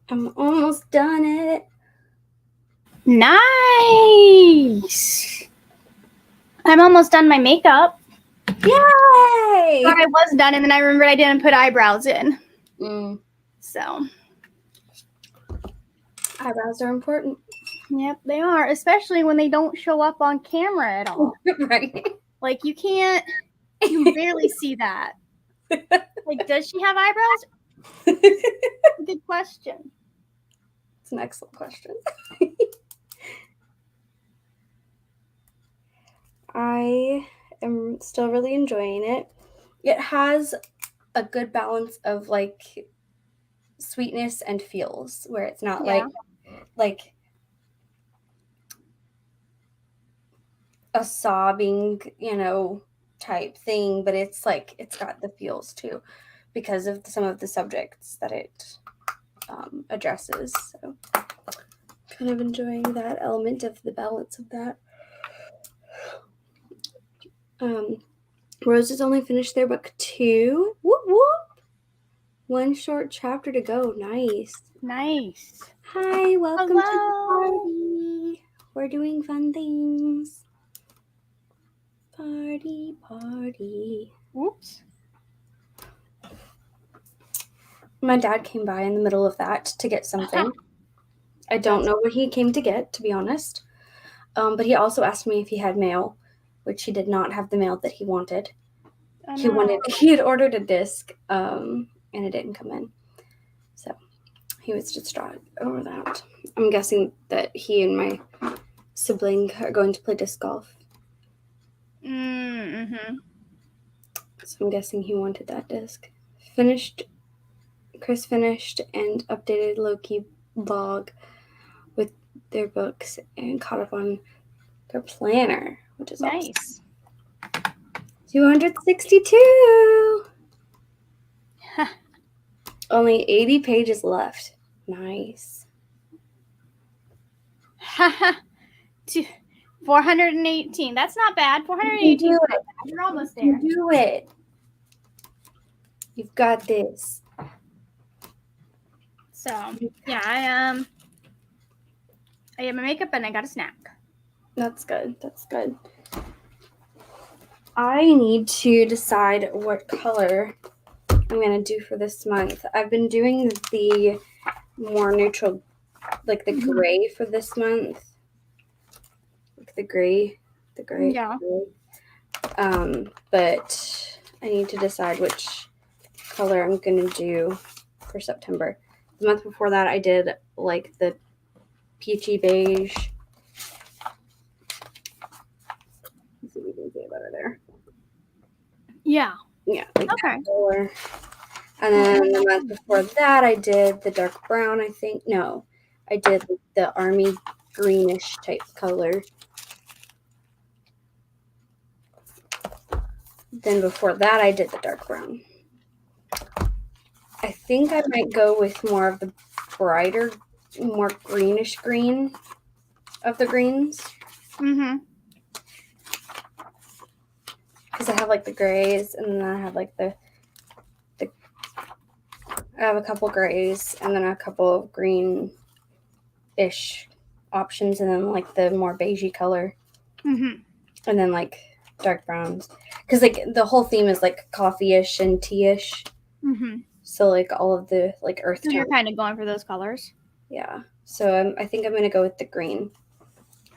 I'm almost done it. Nice. I'm almost done my makeup. Yay! Thought I was done, and then I remembered I didn't put eyebrows in. So. Eyebrows are important. Yep, they are, especially when they don't show up on camera at all. Right. Like, you can barely see that. Like, does she have eyebrows? Good question. It's an excellent question. I am still really enjoying it. It has a good balance of like sweetness and feels, where it's not like a sobbing, type thing, but it's like it's got the feels too, because of some of the subjects that it addresses. So kind of enjoying that element of the balance of that. Rose has only finished their book 2. Whoop whoop. One short chapter to go. Nice. Hi, welcome to the party. We're doing fun things. Party. Oops. My dad came by in the middle of that to get something. I don't know what he came to get, to be honest. But he also asked me if he had mail, which he did not have the mail that he wanted. He had ordered a disc, and it didn't come in. So he was distraught over that. I'm guessing that he and my sibling are going to play disc golf. Mm-hmm. So I'm guessing he wanted that disc. Chris finished and updated Loki blog with their books and caught up on their planner, which is nice. Awesome. 262. Only 80 pages left. Nice. 418. That's not bad. 418 is not bad. You're almost there. You do it. You've got this. So, yeah, I have my makeup and I got a snack. That's good. I need to decide what color I'm going to do for this month. I've been doing the more neutral, like the gray for this month. Like the gray. Yeah. But I need to decide which color I'm going to do for September. The month before that, I did like the peachy beige. Let's see if we can see it better there. Yeah. Yeah, like that color. And then the month before that, I did the dark brown, I think. No, I did the army greenish type color. Then before that, I did the dark brown. I think I might go with more of the brighter, more greenish green of the greens. Mm-hmm. Because I have like the grays, and then I have like I have a couple grays, and then a couple of green-ish options, and then like the more beigey color. Mm-hmm. And then like dark browns. Because like the whole theme is like coffee-ish and tea-ish. Mm-hmm. So like all of the like earth tones. So you're kind of going for those colors. Yeah. So I think I'm going to go with the green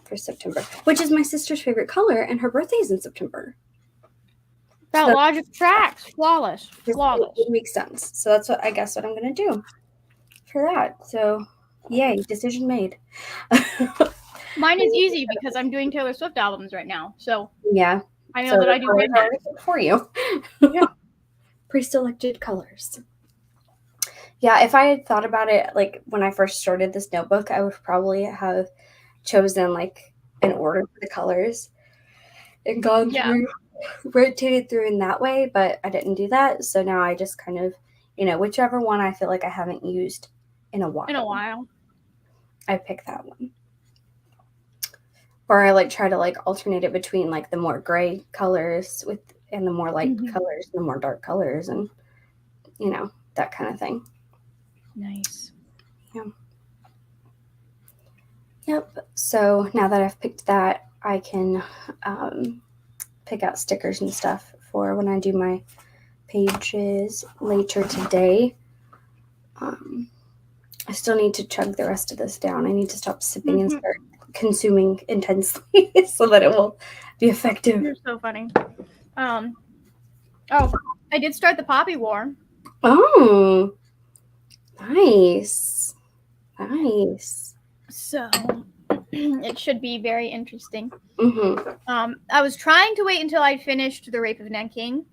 for September, which is my sister's favorite color, and her birthday is in September. That so logic tracks. Flawless. it makes sense. So that's what I'm going to do for that. So yay, decision made. Mine is easy because I'm doing Taylor Swift albums right now. So yeah. I know that I do great for you. Yeah. Pre-selected colors. Yeah, if I had thought about it like when I first started this notebook, I would probably have chosen like an order for the colors and gone through, rotated through in that way, but I didn't do that. So now I just kind of, whichever one I feel like I haven't used in a while. I pick that one. Or I like try to like alternate it between like the more gray colors and the more light colors, the more dark colors, and that kind of thing. Nice. Yeah. Yep. So now that I've picked that, I can pick out stickers and stuff for when I do my pages later today. I still need to chug the rest of this down. I need to stop sipping and start consuming intensely so that it will be effective. You're so funny. I did start the Poppy War. Oh, nice. So it should be very interesting. Mm-hmm. I was trying to wait until I finished The Rape of Nanking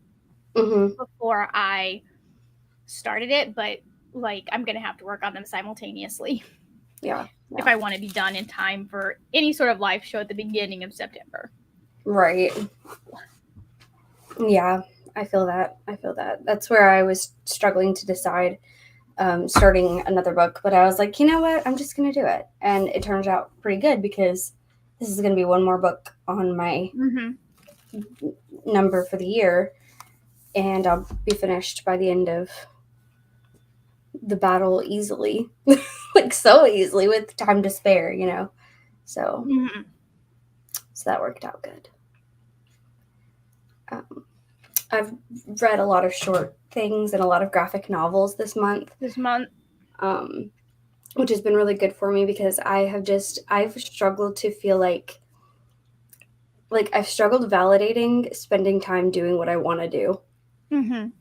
before I started it, but like I'm gonna have to work on them simultaneously. Yeah. If I want to be done in time for any sort of live show at the beginning of September. Right. Yeah, I feel that. That's where I was struggling to decide starting another book, but I was like, you know what? I'm just going to do it. And it turns out pretty good because this is going to be one more book on my number for the year, and I'll be finished by the end of the battle easily. Like so easily with time to spare, So so that worked out good. I've read a lot of short things and a lot of graphic novels this month. Which has been really good for me because I've struggled to feel like I've struggled validating spending time doing what I want to do.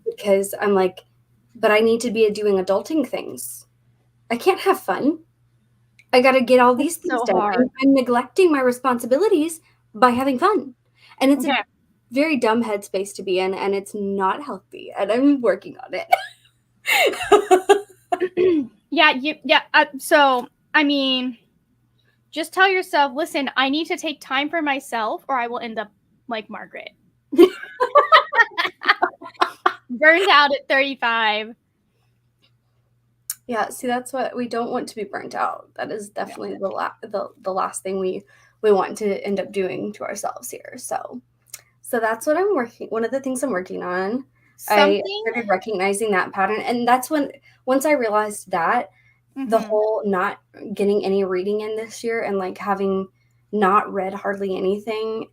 Because I'm like, but I need to be doing adulting things. I can't have fun. I got to get all these things done. I'm neglecting my responsibilities by having fun. And it's a very dumb headspace to be in, and it's not healthy, and I'm working on it. So, I mean, just tell yourself, listen, I need to take time for myself or I will end up like Margaret. Burned out at 35. Yeah, see, that's what we don't want to be burnt out. That is definitely the last thing we want to end up doing to ourselves here. So that's what one of the things I'm working on. I started recognizing that pattern, and that's once I realized that the whole not getting any reading in this year and like having not read hardly anything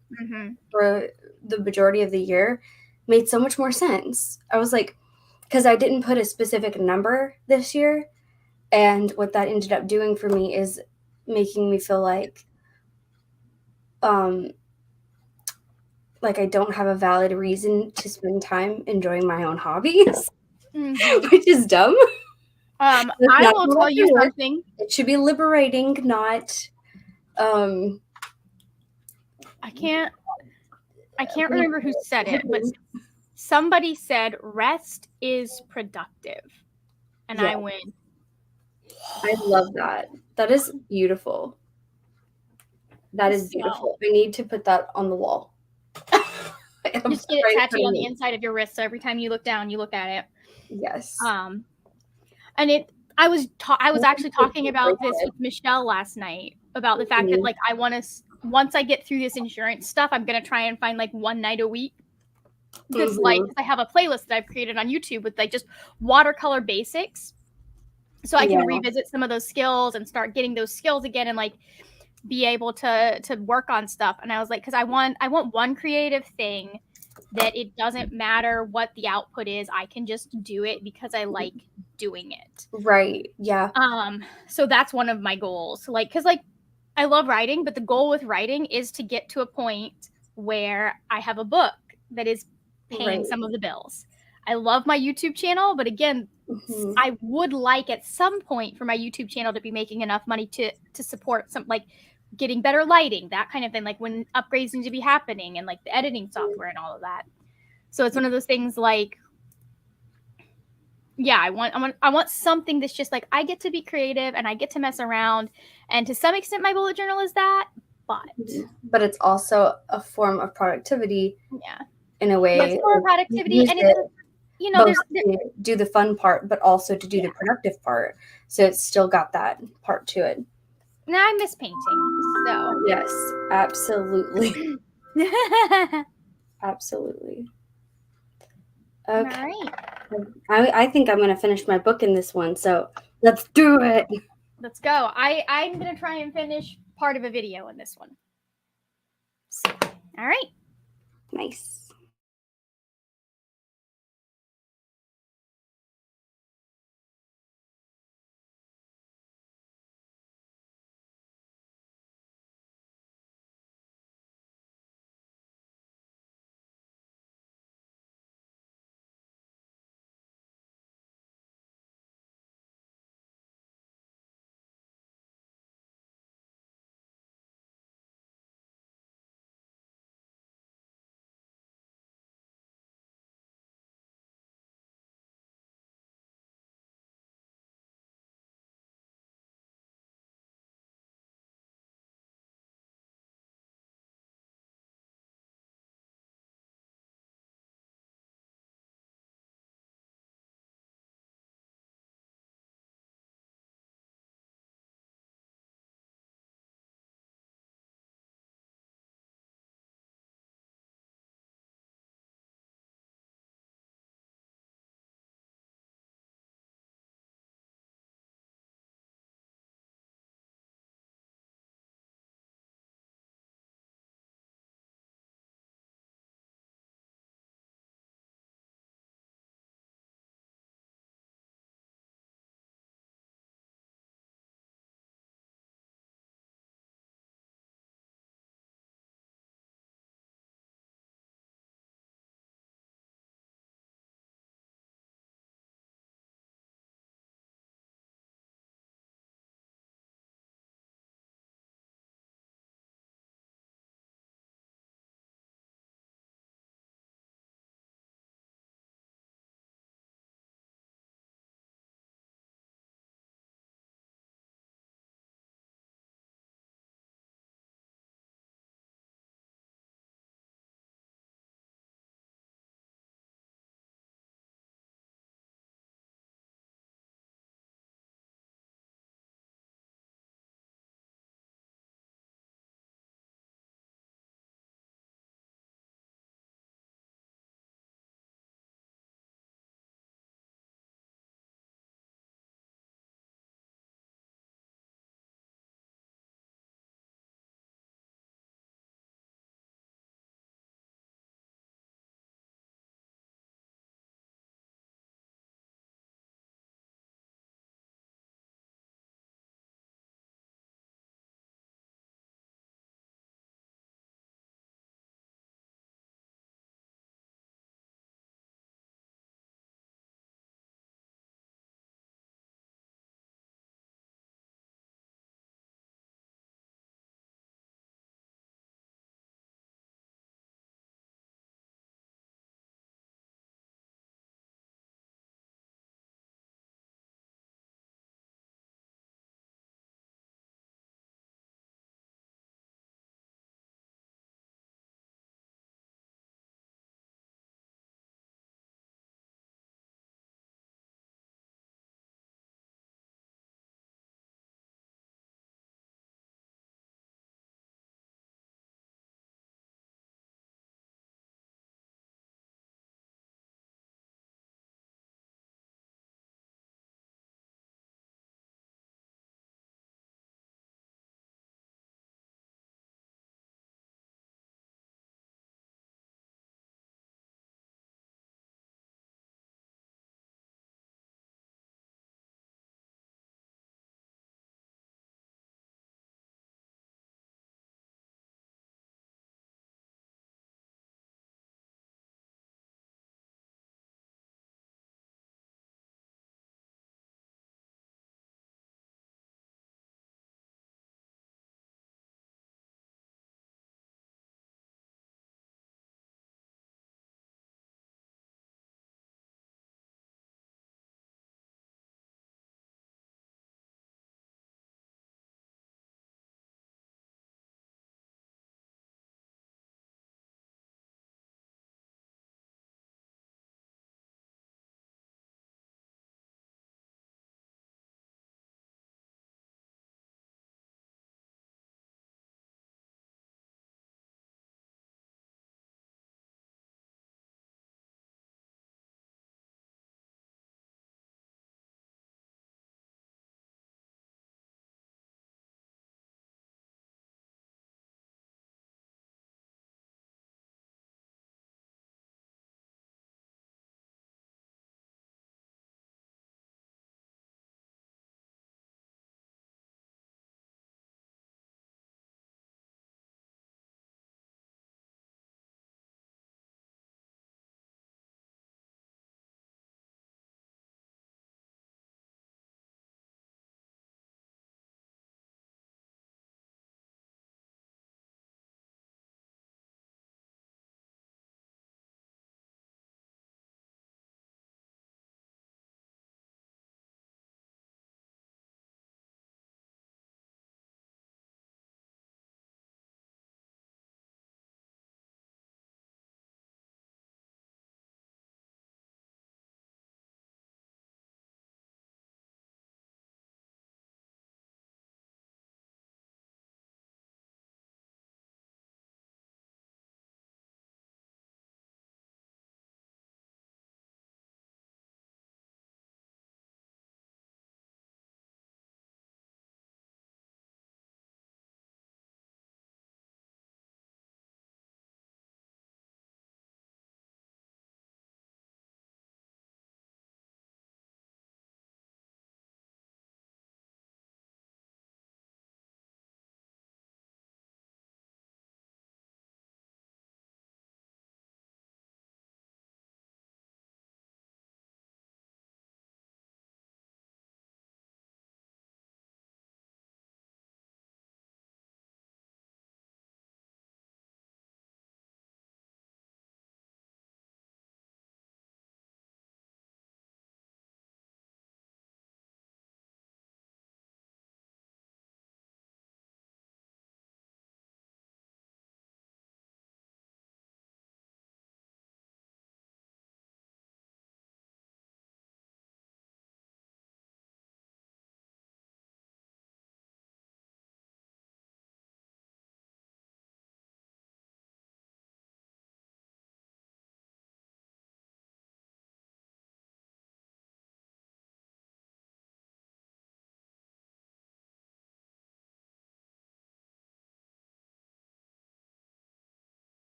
for the majority of the year made so much more sense. I was like, because I didn't put a specific number this year, and what that ended up doing for me is making me feel like I don't have a valid reason to spend time enjoying my own hobbies, which is dumb. I will tell you something. It should be liberating, not. I can't remember who said it, but somebody said rest is productive, and I went. I love that. That is beautiful. That is beautiful. I need to put that on the wall. Just get it tattooed on the inside of your wrist, so every time you look down, you look at it. Yes. And I was actually talking about this with Michelle last night about the fact that like I want to, once I get through this insurance stuff, I'm gonna try and find like one night a week that's like, I have a playlist that I've created on YouTube with like just watercolor basics, so I can revisit some of those skills and start getting those skills again and like be able to work on stuff. And I was like, because I want one creative thing that it doesn't matter what the output is, I can just do it because I like doing it. Right. Yeah. So that's one of my goals. Like, because like I love writing, but the goal with writing is to get to a point where I have a book that is paying some of the bills. I love my YouTube channel, but again, I would like at some point for my YouTube channel to be making enough money to support some, like, getting better lighting, that kind of thing, like when upgrades need to be happening and like the editing software and all of that. So it's one of those things like, yeah, I want something that's just like I get to be creative and I get to mess around, and to some extent my bullet journal is that, but it's also a form of productivity. Yeah, in a way. It's for productivity, and it's, you know, both to do the fun part, but also to do the productive part. So it's still got that part to it. Now I miss painting. So yes, absolutely. Absolutely. Okay. All right. I think I'm going to finish my book in this one. So let's do it. Let's go. I'm going to try and finish part of a video in this one. So, all right. Nice.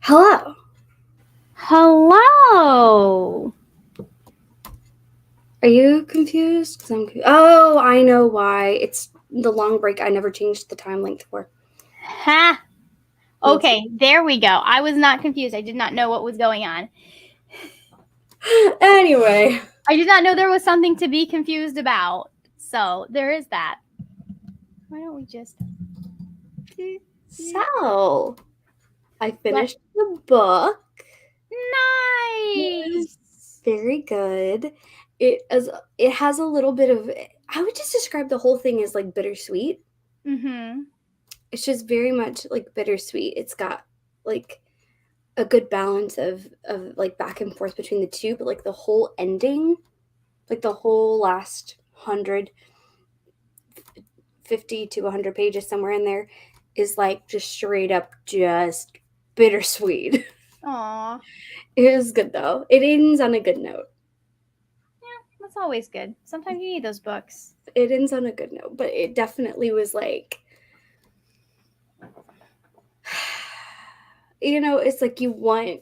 Hello. Hello. Are you confused? 'Cause I'm oh, I know why. It's the long break. I never changed the time length for. Ha. Okay, there we go. I was not confused. I did not know what was going on. Anyway. I did not know there was something to be confused about. So there is that. Why don't we just... So, I finished the book. Nice. Very good. It has a little bit of, I would just describe the whole thing as like bittersweet. Mm-hmm. It's just very much like bittersweet. It's got like a good balance of like back and forth between the two, but like the whole ending, like the whole last 150 to 100 pages, somewhere in there, is like just straight up just bittersweet. Aw. It was good though. It ends on a good note. Yeah, that's always good. Sometimes you need those books. It ends on a good note, but it definitely was like, you know, it's like you want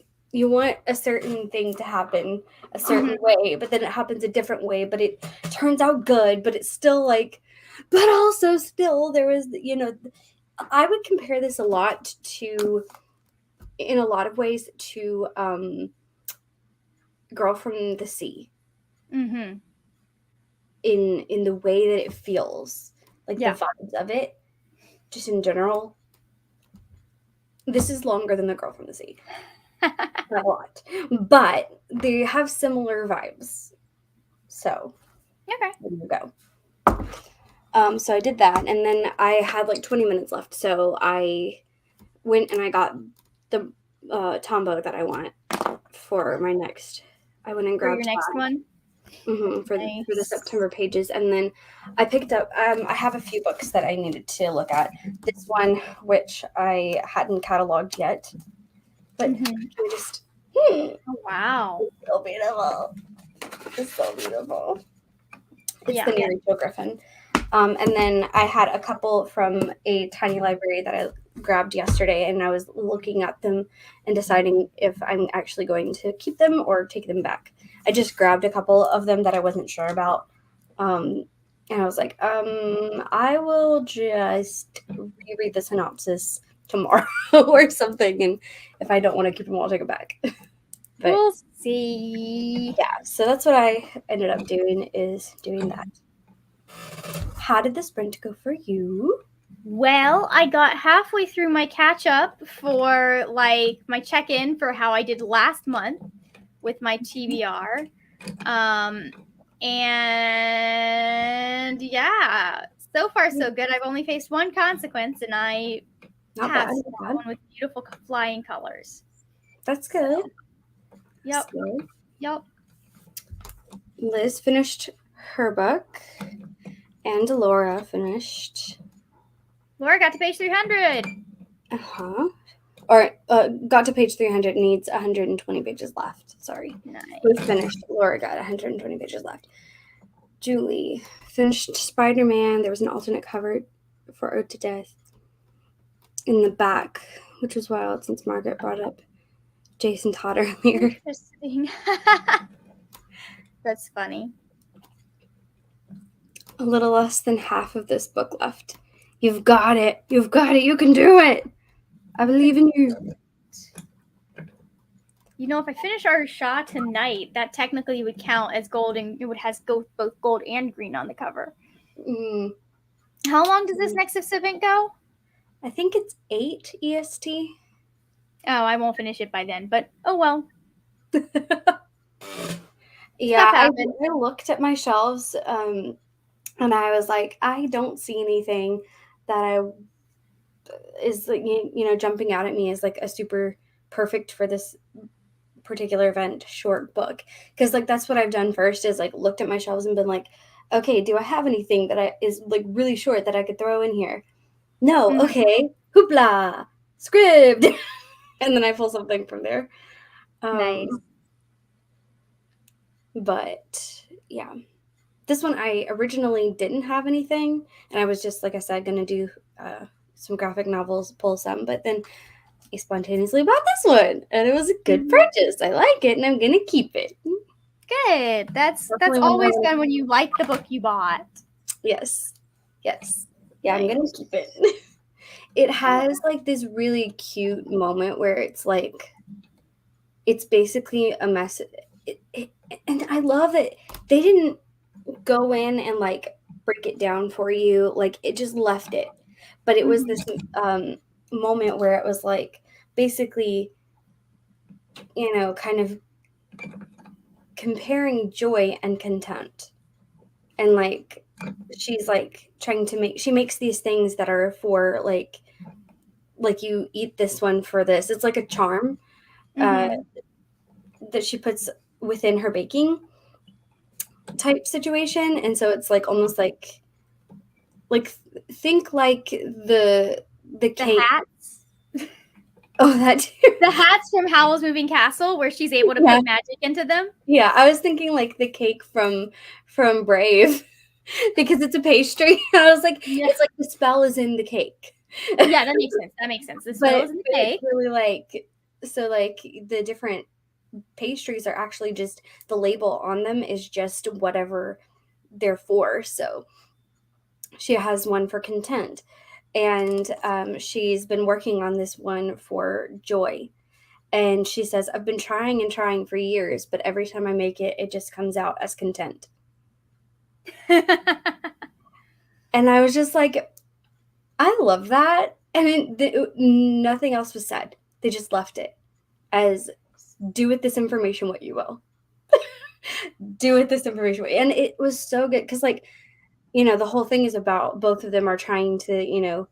a certain thing to happen a certain way, but then it happens a different way, but it turns out good, but it's still like, but also still there was, you know, I would compare this a lot to, in a lot of ways, to Girl from the Sea. Mm-hmm. In the way that it feels, like the vibes of it, just in general. This is longer than The Girl from the Sea. A lot. But they have similar vibes. So, Okay. there you go. So I did that, and then I had like 20 minutes left, so I went and I got the Tombow that I want for my next. I went and For grabbed your next one? for the September pages, and then I picked up. I have a few books that I needed to look at. This one, which I hadn't cataloged yet, but I just. Oh, wow. It's so beautiful. It's so beautiful. It's the new Rachel Griffin. And then I had a couple from a tiny library that I grabbed yesterday, and I was looking at them and deciding if I'm actually going to keep them or take them back. I just grabbed a couple of them that I wasn't sure about. And I was like, I will just reread the synopsis tomorrow or something. And if I don't want to keep them, I'll take them back. But, we'll see. Yeah, so that's what I ended up doing, is doing that. How did the sprint go for you? Well, I got halfway through my catch up for like my check-in for how I did last month with my TBR. And yeah, so far so good. I've only faced one consequence, and I passed one with beautiful flying colors. That's good. So, yep. So, yep. Liz finished her book, and Laura finished. Laura got to page 300. Or got to page 300, needs 120 pages left. Sorry. Nice. Liz finished. Laura got 120 pages left. Julie finished Spider-Man. There was an alternate cover for Ode to Death in the back, which was wild since Margaret brought up Jason Todd earlier. Interesting. That's funny. A little less than half of this book left. You've got it. You've got it. You can do it. I believe in you. You know, if I finish our Shah tonight, that technically would count as gold, and it would have both gold and green on the cover. How long does this Nexus event go? I think it's 8 EST. Oh, I won't finish it by then, but oh well. Yeah, I looked at my shelves, and I was like, I don't see anything that is like, you know, jumping out at me as like a super perfect for this particular event short book, because like that's what I've done first, is like looked at my shelves and been like, okay, do I have anything that is like really short that I could throw in here? No. Okay, hoopla, scribd. And then I pull something from there. Nice. But yeah, this one I originally didn't have anything, and I was just, like I said, going to do some graphic novels, pull some, but then I spontaneously bought this one, and it was a good purchase. I like it, and I'm gonna keep it. Good. That's always fun when you like the book you bought. Yes. Yeah, I'm gonna keep it. It has like this really cute moment where it's like, it's basically a message, and I love it. They didn't go in and like break it down for you, like it just left it. But it was this moment where it was like basically, kind of comparing joy and content, and like she's like trying to she makes these things that are for like you eat this one for this. It's like a charm that she puts within her baking type situation, and so it's like almost like think like the cake. Hats. Oh, that too. The hats from Howl's Moving Castle, where she's able to put magic into them. Yeah, I was thinking like the cake from Brave, because it's a pastry. I was like, it's like the spell is in the cake. Yeah, that makes sense. The spell is in the cake. It's really like, so like the different pastries are actually just, the label on them is just whatever they're for. So she has one for content, and she's been working on this one for joy. And she says, I've been trying and trying for years, but every time I make it, it just comes out as content. And I was just like, I love that. And nothing else was said. They just left it as, do with this information what you will. Do with this information. And it was so good because, like, the whole thing is about both of them are trying to,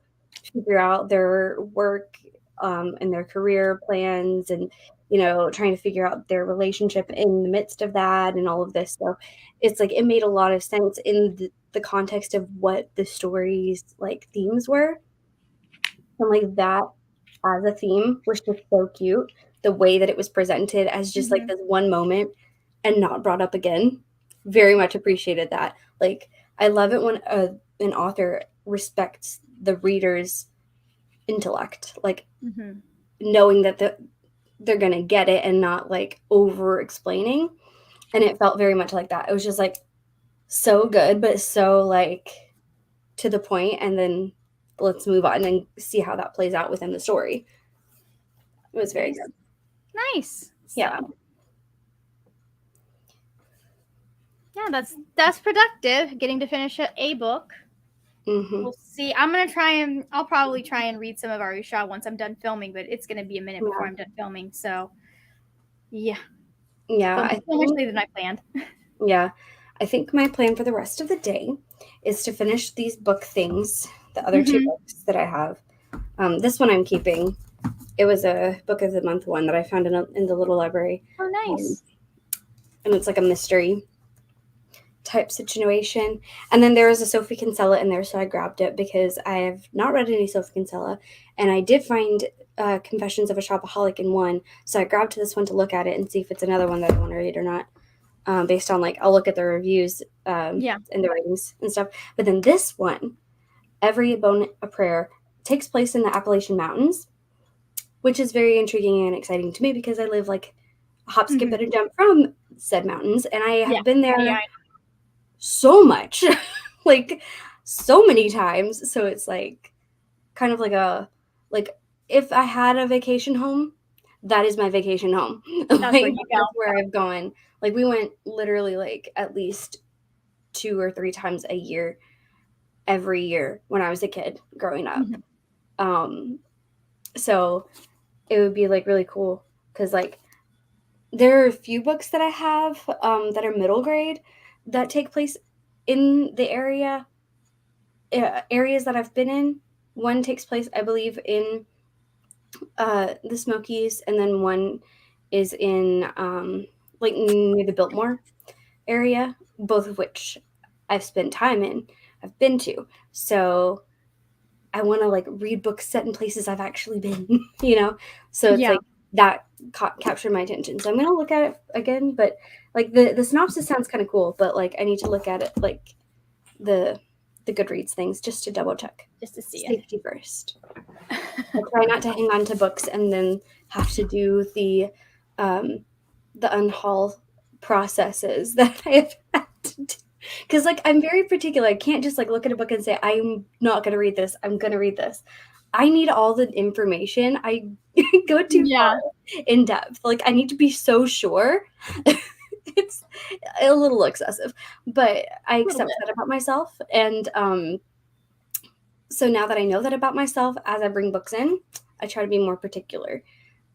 figure out their work and their career plans, and, trying to figure out their relationship in the midst of that and all of this. So it's like, it made a lot of sense in the context of what the story's like themes were. And like that as a theme was just so cute. The way that it was presented as just like this one moment and not brought up again. Very much appreciated that. Like, I love it when an author respects the reader's intellect, like knowing that they're going to get it and not like over explaining. And it felt very much like that. It was just like so good, but so like to the point, and then let's move on and see how that plays out within the story. It was very good. Nice. Yeah. Yeah, that's productive, getting to finish a book. We'll see. I'll probably try and read some of Arisha once I'm done filming, but it's going to be a minute before I'm done filming. So, yeah. Yeah. More than I planned. Yeah. I think my plan for the rest of the day is to finish these book things, the other two books that I have. This one I'm keeping. It was a book of the month one that I found in the little library. Oh, nice. And it's like a mystery type situation. And then there was a Sophie Kinsella in there, so I grabbed it because I have not read any Sophie Kinsella, and I did find Confessions of a Shopaholic in one, so I grabbed this one to look at it and see if it's another one that I want to read or not, based on like, I'll look at the reviews and the ratings and stuff. But then this one, Every Bone a Prayer, takes place in the Appalachian Mountains, which is very intriguing and exciting to me because I live like a hop, skip, and a jump from said mountains, and I have been there so much, like so many times. So it's like kind of like if I had a vacation home, that is my vacation home. That's where I've gone. Like, we went literally like at least 2 or 3 times a year, every year when I was a kid growing up. So it would be like really cool because like there are a few books that I have that are middle grade that take place in the areas that I've been in. One takes place, I believe, in the Smokies, and then one is in like near the Biltmore area, both of which I've spent time in, I've been to. So I want to like read books set in places I've actually been, so it's like that captured my attention. So I'm going to look at it again, but like the synopsis sounds kind of cool, but like I need to look at it, like the the Goodreads things just to double check. Just to see Safety first. I try not to hang on to books and then have to do the unhaul processes that I've had to do. Because like I'm very particular. I can't just like look at a book and say I'm not going to read this. I'm going to read this. I need all the information. I go too far in depth. Like I need to be so sure. It's a little excessive, but I accept that about myself. And so now that I know that about myself, as I bring books in, I try to be more particular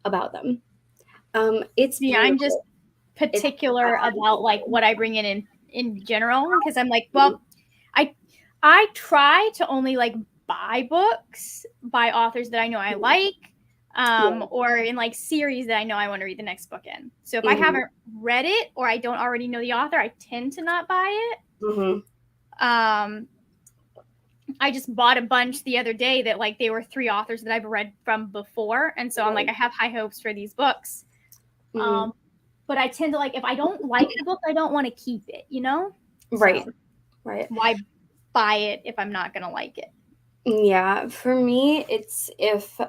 about them. It's beautiful. I'm just particular about like what I bring in general, because I'm like, well, I try to only like buy books by authors that I know I like, or in like series that I know I want to read the next book in. So if I haven't read it or I don't already know the author, I tend to not buy it. I just bought a bunch the other day that like they were 3 authors that I've read from before, and so I'm like, I have high hopes for these books. But I tend to like, if I don't like the book, I don't want to keep it, you know? Right. So, right. Why buy it if I'm not gonna like it? Yeah, for me, it's if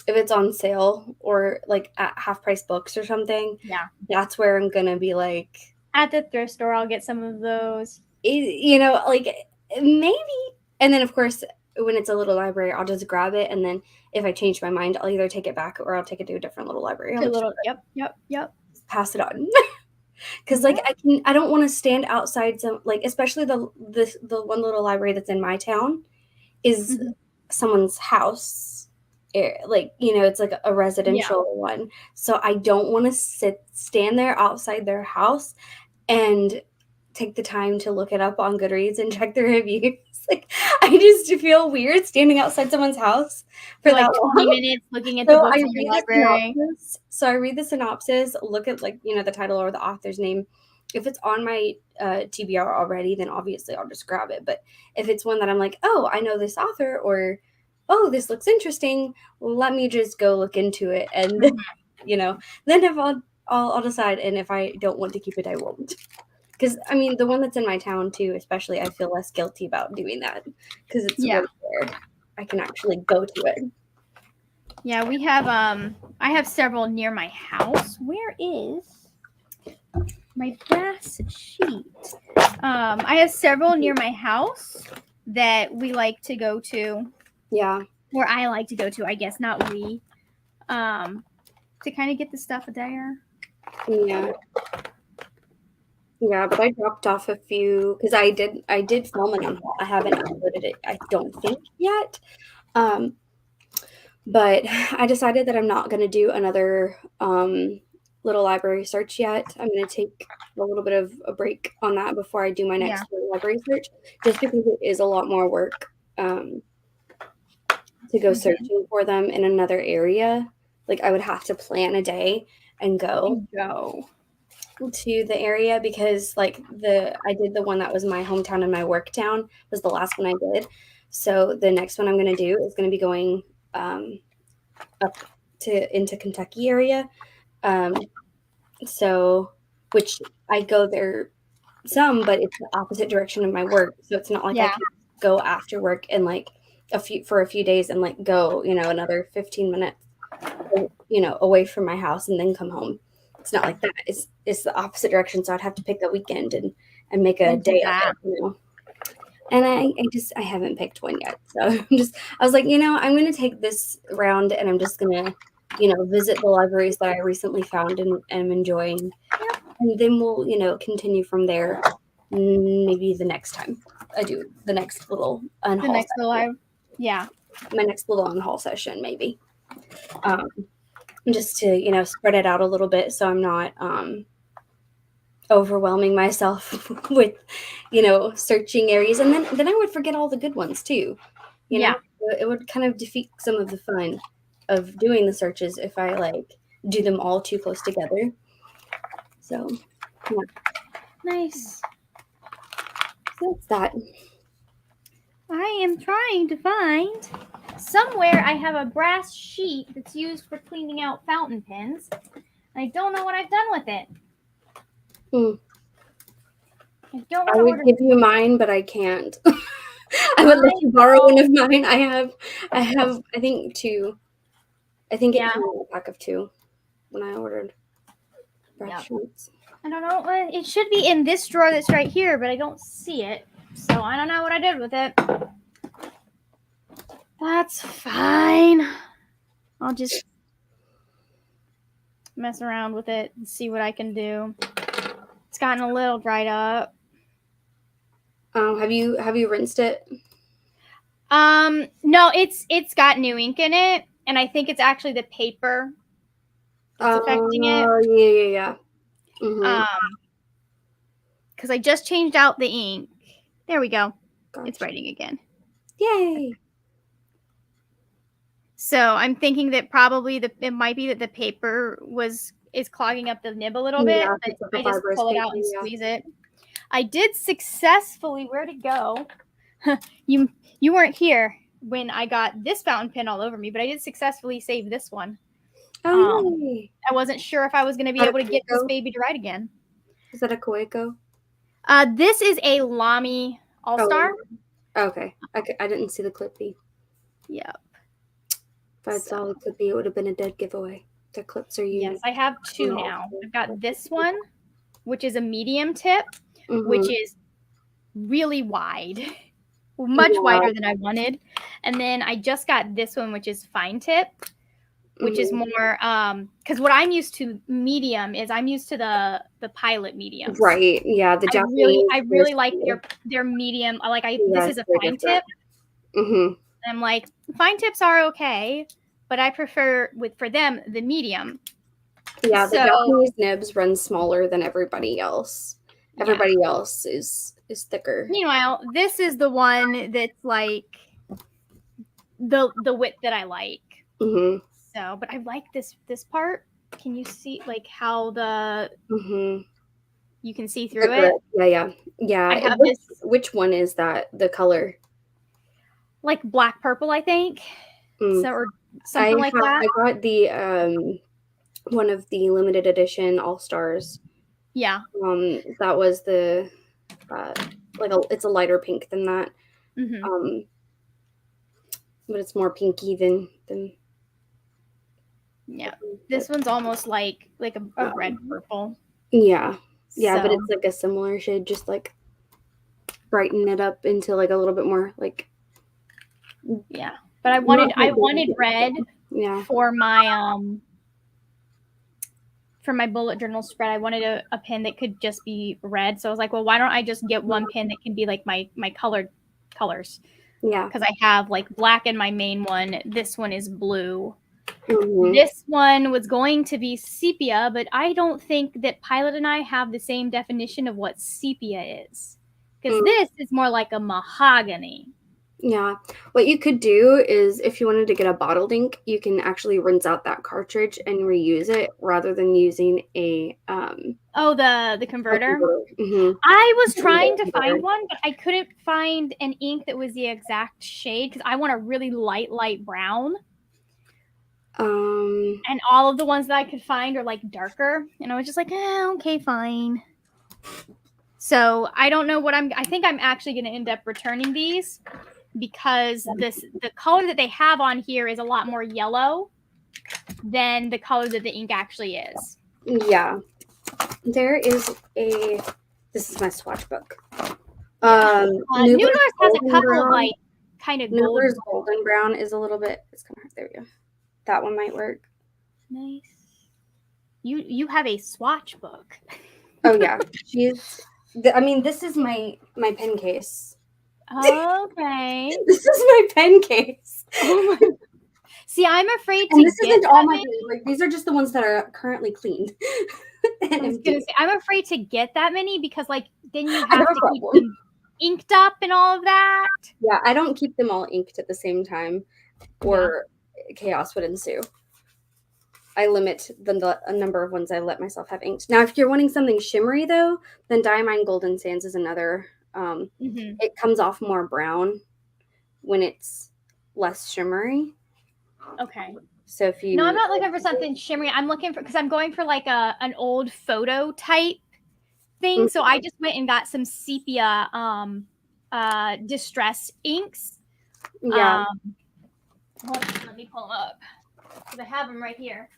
it's on sale or like at half price books or something. Yeah, that's where I'm gonna be like, at the thrift store, I'll get some of those. You know, like maybe, and then of course when it's a little library, I'll just grab it, and then if I change my mind, I'll either take it back or I'll take it to a different little library. Yep. Pass it on. Because like I don't want to stand outside some, like especially the one little library that's in my town is someone's house, like, you know, it's like a residential one, so I don't want to stand there outside their house and take the time to look it up on Goodreads and check the reviews. Like I just feel weird standing outside someone's house for like 20 minutes looking at the books in your library. So I read the synopsis, look at like, you know, the title or the author's name. If it's on my TBR already, then obviously I'll just grab it. But if it's one that I'm like, oh, I know this author, or oh, this looks interesting, let me just go look into it, and you know, then if I'll decide, and if I don't want to keep it, I won't. Because I mean, the one that's in my town too, especially, I feel less guilty about doing that because it's right there. I can actually go to it. Yeah, we have I have several near my house. Where is my brass sheet? I have several near my house that we like to go to. Yeah. Or I like to go to, I guess, not we. To kind of get the stuff there. Yeah. Yeah, but I dropped off a few because I did film an unhaul. I haven't uploaded it, I don't think, yet. But I decided that I'm not going to do another little library search yet. I'm going to take a little bit of a break on that before I do my next library search, just because it is a lot more work to go searching for them in another area. Like I would have to plan a day and go to the area, because like I did the one that was my hometown and my work town was the last one I did. So the next one I'm going to do is going to be going up into Kentucky area. So which I go there some, but it's the opposite direction of my work. So it's not like I can go after work and like for a few days and like go, you know, another 15 minutes, you know, away from my house and then come home. It's not like that. It's the opposite direction. So I'd have to pick a weekend and make a day of it, you know. And I haven't picked one yet. So I was like, you know, I'm going to take this round and I'm just going to, you know, visit the libraries that I recently found and am enjoying. And then we'll, you know, continue from there. Maybe the next time I do the next little unhaul. My next little unhaul session, maybe. Just to, you know, spread it out a little bit so I'm not overwhelming myself with, you know, searching areas, and then I would forget all the good ones too. You know, it would kind of defeat some of the fun of doing the searches if I like do them all too close together. So, yeah. Nice. So that's that. I am trying to find somewhere. I have a brass sheet that's used for cleaning out fountain pens. I don't know what I've done with it. I would give you mine, but I can't. I would let you borrow one of mine. I have, I think 2. I think it came in a pack of 2 when I ordered brush sheets. I don't know. It should be in this drawer that's right here, but I don't see it. So I don't know what I did with it. That's fine. I'll just mess around with it and see what I can do. It's gotten a little dried up. Have you rinsed it? No, it's got new ink in it, and I think it's actually the paper that's affecting it. Oh, yeah. Mm-hmm. Because I just changed out the ink. There we go. Gotcha. It's writing again. Yay! So I'm thinking that probably it might be that the paper is clogging up the nib a little bit, but I just pull it out and squeeze it. I did successfully. Where'd it go? You weren't here when I got this fountain pen all over me, but I did successfully save this one. Oh, I wasn't sure if I was going to be able to get this baby to write again. Is that a Coeco? This is a Lamy All-Star. Oh, okay. I didn't see the Clippy. Yep. If I saw the Clippy, it would have been a dead giveaway. The clips are unique. Yes, I have 2 now. I've got this one, which is a medium tip, which is really wide. Much wider than I wanted. And then I just got this one, which is fine tip, which is more because what I'm used to medium is I'm used to the Pilot mediums. Right. Yeah. The Japanese. I really like their medium. This is a fine tip. I'm like, fine tips are okay, but I prefer for them the medium. Yeah, the Japanese nibs run smaller than everybody else. Everybody else is thicker. Meanwhile, this is the one that's like the width that I like. So, but I like this part. Can you see like how the you can see through it? Yeah. I have which one is that? The color? Like black purple, I think. So or something like that. I got the one of the limited edition All Stars. Yeah. That was the it's a lighter pink than that. But it's more pinky than. Yeah. This one's almost like a red purple. Yeah. Yeah, but it's like a similar shade, just like brighten it up into like a little bit more like. Yeah, but I wanted red for my bullet journal spread. I wanted a pen that could just be red. So I was like, well, why don't I just get one pen that can be like my colored colors? Yeah. Because I have like black in my main one. This one is blue. This one was going to be sepia, but I don't think that Pilot and I have the same definition of what sepia is. Because this is more like a mahogany. Yeah. What you could do is if you wanted to get a bottled ink, you can actually rinse out that cartridge and reuse it rather than using a the converter. I was trying to find one, but I couldn't find an ink that was the exact shade because I want a really light brown. And all of the ones that I could find are like darker, and I was just like, okay, fine. So I don't know I think I'm actually going to end up returning these. Because the color that they have on here is a lot more yellow than the color that the ink actually is. Yeah. There is this is my swatch book. Noodler's has a couple of like kind of Noodler's golden brown is a little bit, it's kind of hard. There we go. That one might work. Nice. You have a swatch book. Oh yeah. This is my pen case. Okay. This is my pen case. Oh my. See, I'm afraid to. This isn't all my these are just the ones that are currently cleaned. I was gonna say, I'm afraid to get that many because then you have to keep them inked up and all of that. Yeah, I don't keep them all inked at the same time, or chaos would ensue. I limit the number of ones I let myself have inked. Now, if you're wanting something shimmery though, then Diamine Golden Sands is another. It comes off more brown when it's less shimmery. Okay. So if you... No, I'm not looking for something shimmery. I'm looking for... Because I'm going for like an old photo type thing. So I just went and got some sepia distress inks. Yeah. Hold on, let me pull them up because I have them right here.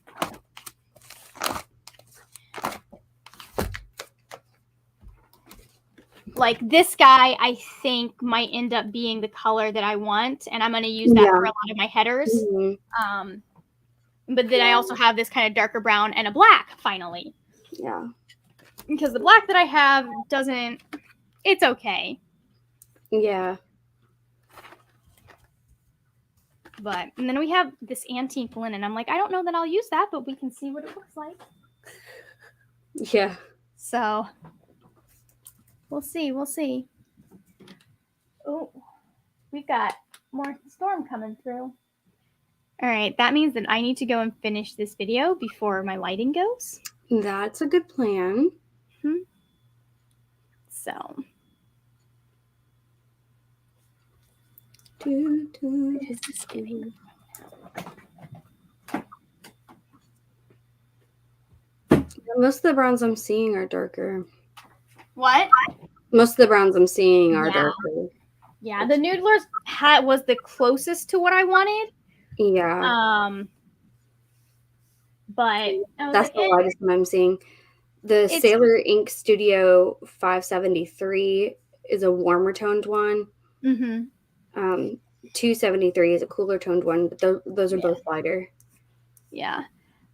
Like this guy, I think might end up being the color that I want, and I'm going to use that for a lot of my headers. But then I also have this kind of darker brown and a black finally. Yeah. Because the black that I have doesn't, it's okay. Yeah. But, and then we have this antique linen. I'm like, I don't know that I'll use that, but we can see what it looks like. Yeah. So, we'll see. We'll see. Oh, we've got more storm coming through. All right, that means that I need to go and finish this video before my lighting goes. That's a good plan. So. Is this getting? Most of the browns I'm seeing are darker. What? Most of the browns I'm seeing are darker. Yeah, the Noodlers was the closest to what I wanted. Yeah. But that's the lightest one I'm seeing. The Sailor Ink Studio 573 is a warmer toned one. 273 is a cooler toned one, but those are both lighter. Yeah.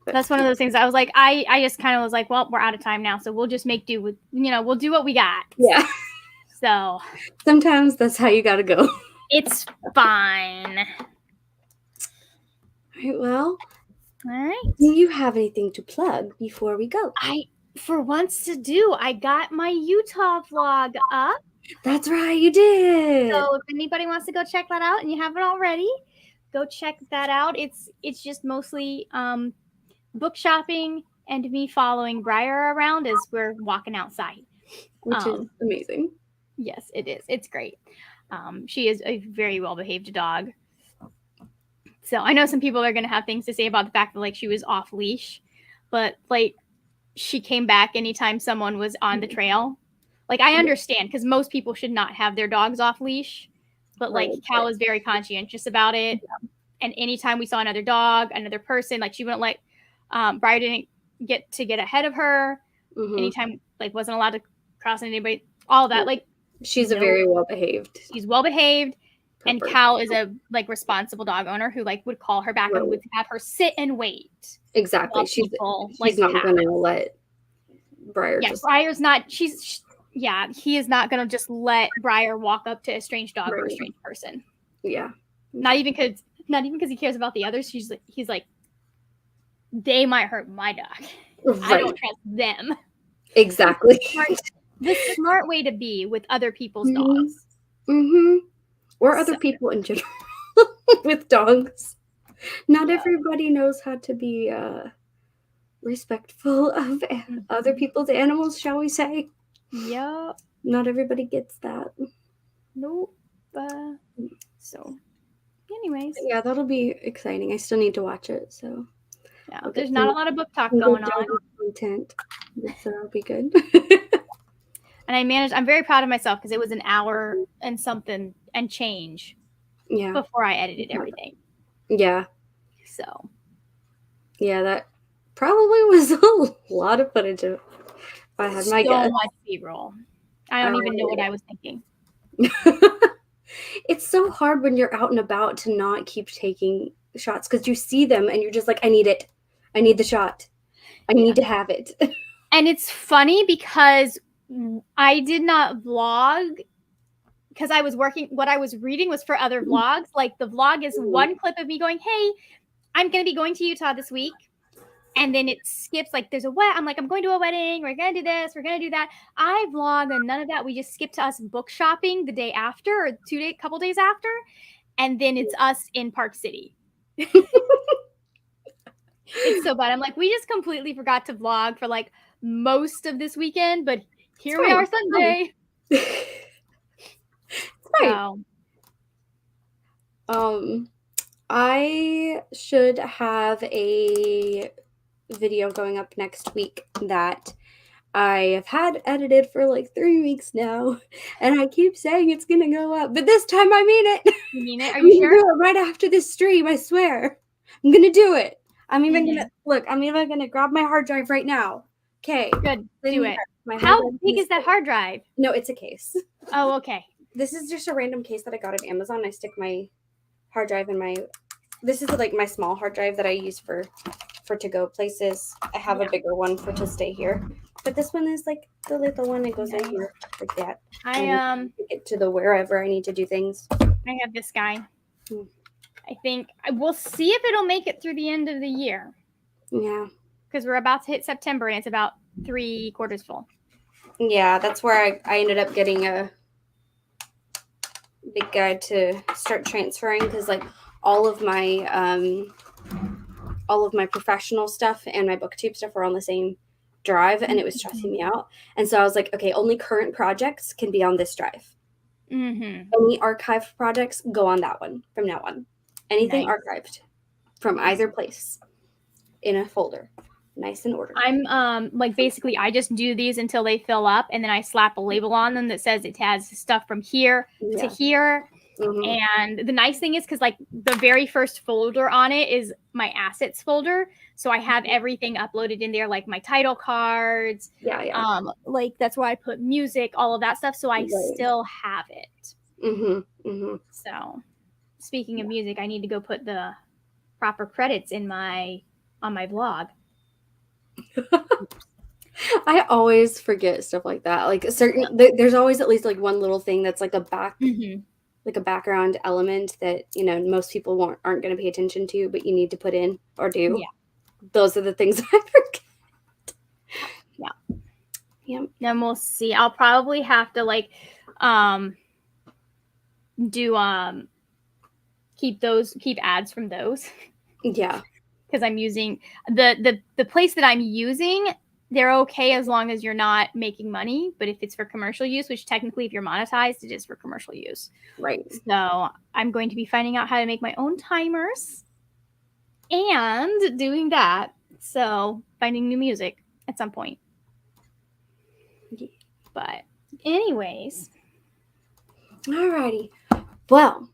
But that's one of those things I was like, I just kind of was like, well, we're out of time now, so we'll just make do with, we'll do what we got. Yeah. So. Sometimes that's how you got to go. It's fine. All right, well. All right. Do you have anything to plug before we go? For once to do, I got my Utah vlog up. That's right, you did. So if anybody wants to go check that out and you haven't already, go check that out. It's just mostly book shopping and me following Briar around as we're walking outside. Which is amazing. Yes, it is. It's great. She is a very well-behaved dog. So I know some people are going to have things to say about the fact that like she was off leash, but like she came back anytime someone was on the trail. Like I understand because most people should not have their dogs off leash, but like Cal is very conscientious about it. Yeah. And anytime we saw another dog, another person, like she wouldn't let Briar didn't get ahead of her. Anytime like wasn't allowed to cross anybody, all that. Like she's a very well-behaved. She's well-behaved. And Cal is a like responsible dog owner who like would call her back and would have her sit and wait. Exactly. She's not going to let Briar. Yeah, Briar's not. He is not going to just let Briar walk up to a strange dog or a strange person. Yeah. Not even because he cares about the others. He's like, they might hurt my dog. Right. I don't trust them. Exactly. The smart way to be with other people's dogs. Or other people in general with dogs. Not everybody knows how to be respectful of other people's animals, shall we say. Yeah. Not everybody gets that. Nope. So, anyways. Yeah, that'll be exciting. I still need to watch it, so. Yeah, there's not a lot of book talk going on. Content, so that'll be good. And I'm very proud of myself because it was an hour and something and change before I edited everything. Yeah. So. Yeah, that probably was a lot of footage. If I had my guess. So much B-roll. I don't even know what I was thinking. It's so hard when you're out and about to not keep taking shots because you see them and you're just like, I need it. I need the shot. I need to have it. And it's funny because I did not vlog because I was working. What I was reading was for other vlogs. Like the vlog is one clip of me going, hey, I'm going to be going to Utah this week. And then it skips like there's a wedding. I'm like, I'm going to a wedding. We're going to do this. We're going to do that. I vlog and none of that. We just skip to us book shopping the day after or couple days after. And then it's us in Park City. It's so bad. I'm like, we just completely forgot to vlog for like most of this weekend, but here we are Sunday. Right. I should have a video going up next week that I have had edited for like 3 weeks now, and I keep saying it's gonna go up, but this time I mean it. You mean it? Are I'm you gonna sure? do it right after this stream, I swear. I'm gonna do it. I'm even Mhm. gonna look, I'm even gonna grab my hard drive right now. Okay. Good. Do it. My hard How drive big is that hard drive? No, it's a case. Oh, okay. This is just a random case that I got at Amazon. I stick my hard drive in my. This is like my small hard drive that I use for to go places. I have a bigger one for to stay here, but this one is like the little one that goes in here like that. I get to the wherever I need to do things. I have this guy. Hmm. I think we'll see if it'll make it through the end of the year. Yeah, because we're about to hit September and it's about 3/4 full. Yeah, that's where I ended up getting a big guy to start transferring, because like all of my professional stuff and my booktube stuff are on the same drive, and it was stressing me out. And so I was like, okay, only current projects can be on this drive. Any archived projects go on that one from now on. Anything archived from either place in a folder, nice and ordered. I'm like basically I just do these until they fill up, and then I slap a label on them that says it has stuff from here to here. And the nice thing is, because like the very first folder on it is my assets folder, so I have everything uploaded in there, like my title cards. Like that's where I put music, all of that stuff, so I still have it. So speaking of music, I need to go put the proper credits in on my vlog. I always forget stuff like that. Like there's always at least like one little thing that's like a like a background element that, you know, most people aren't going to pay attention to, but you need to put in or do. Yeah. Those are the things I forget. Yeah. Yeah. Then we'll see. I'll probably have to like do keep ads from those. Yeah. Because I'm using the place that I'm using, they're okay as long as you're not making money. But if it's for commercial use, which technically if you're monetized, it is for commercial use. Right. So I'm going to be finding out how to make my own timers and doing that. So finding new music at some point. Yeah. But anyways. Alrighty. Well,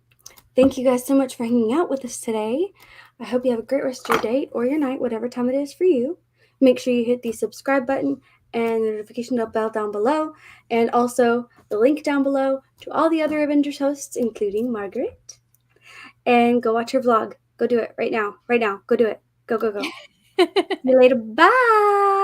thank you guys so much for hanging out with us today. I hope you have a great rest of your day or your night, whatever time it is for you. Make sure you hit the subscribe button and the notification bell down below, and also the link down below to all the other Avengers hosts, including Margaret. And go watch her vlog. Go do it right now. Right now. Go do it. Go, go, go. See you later. Bye.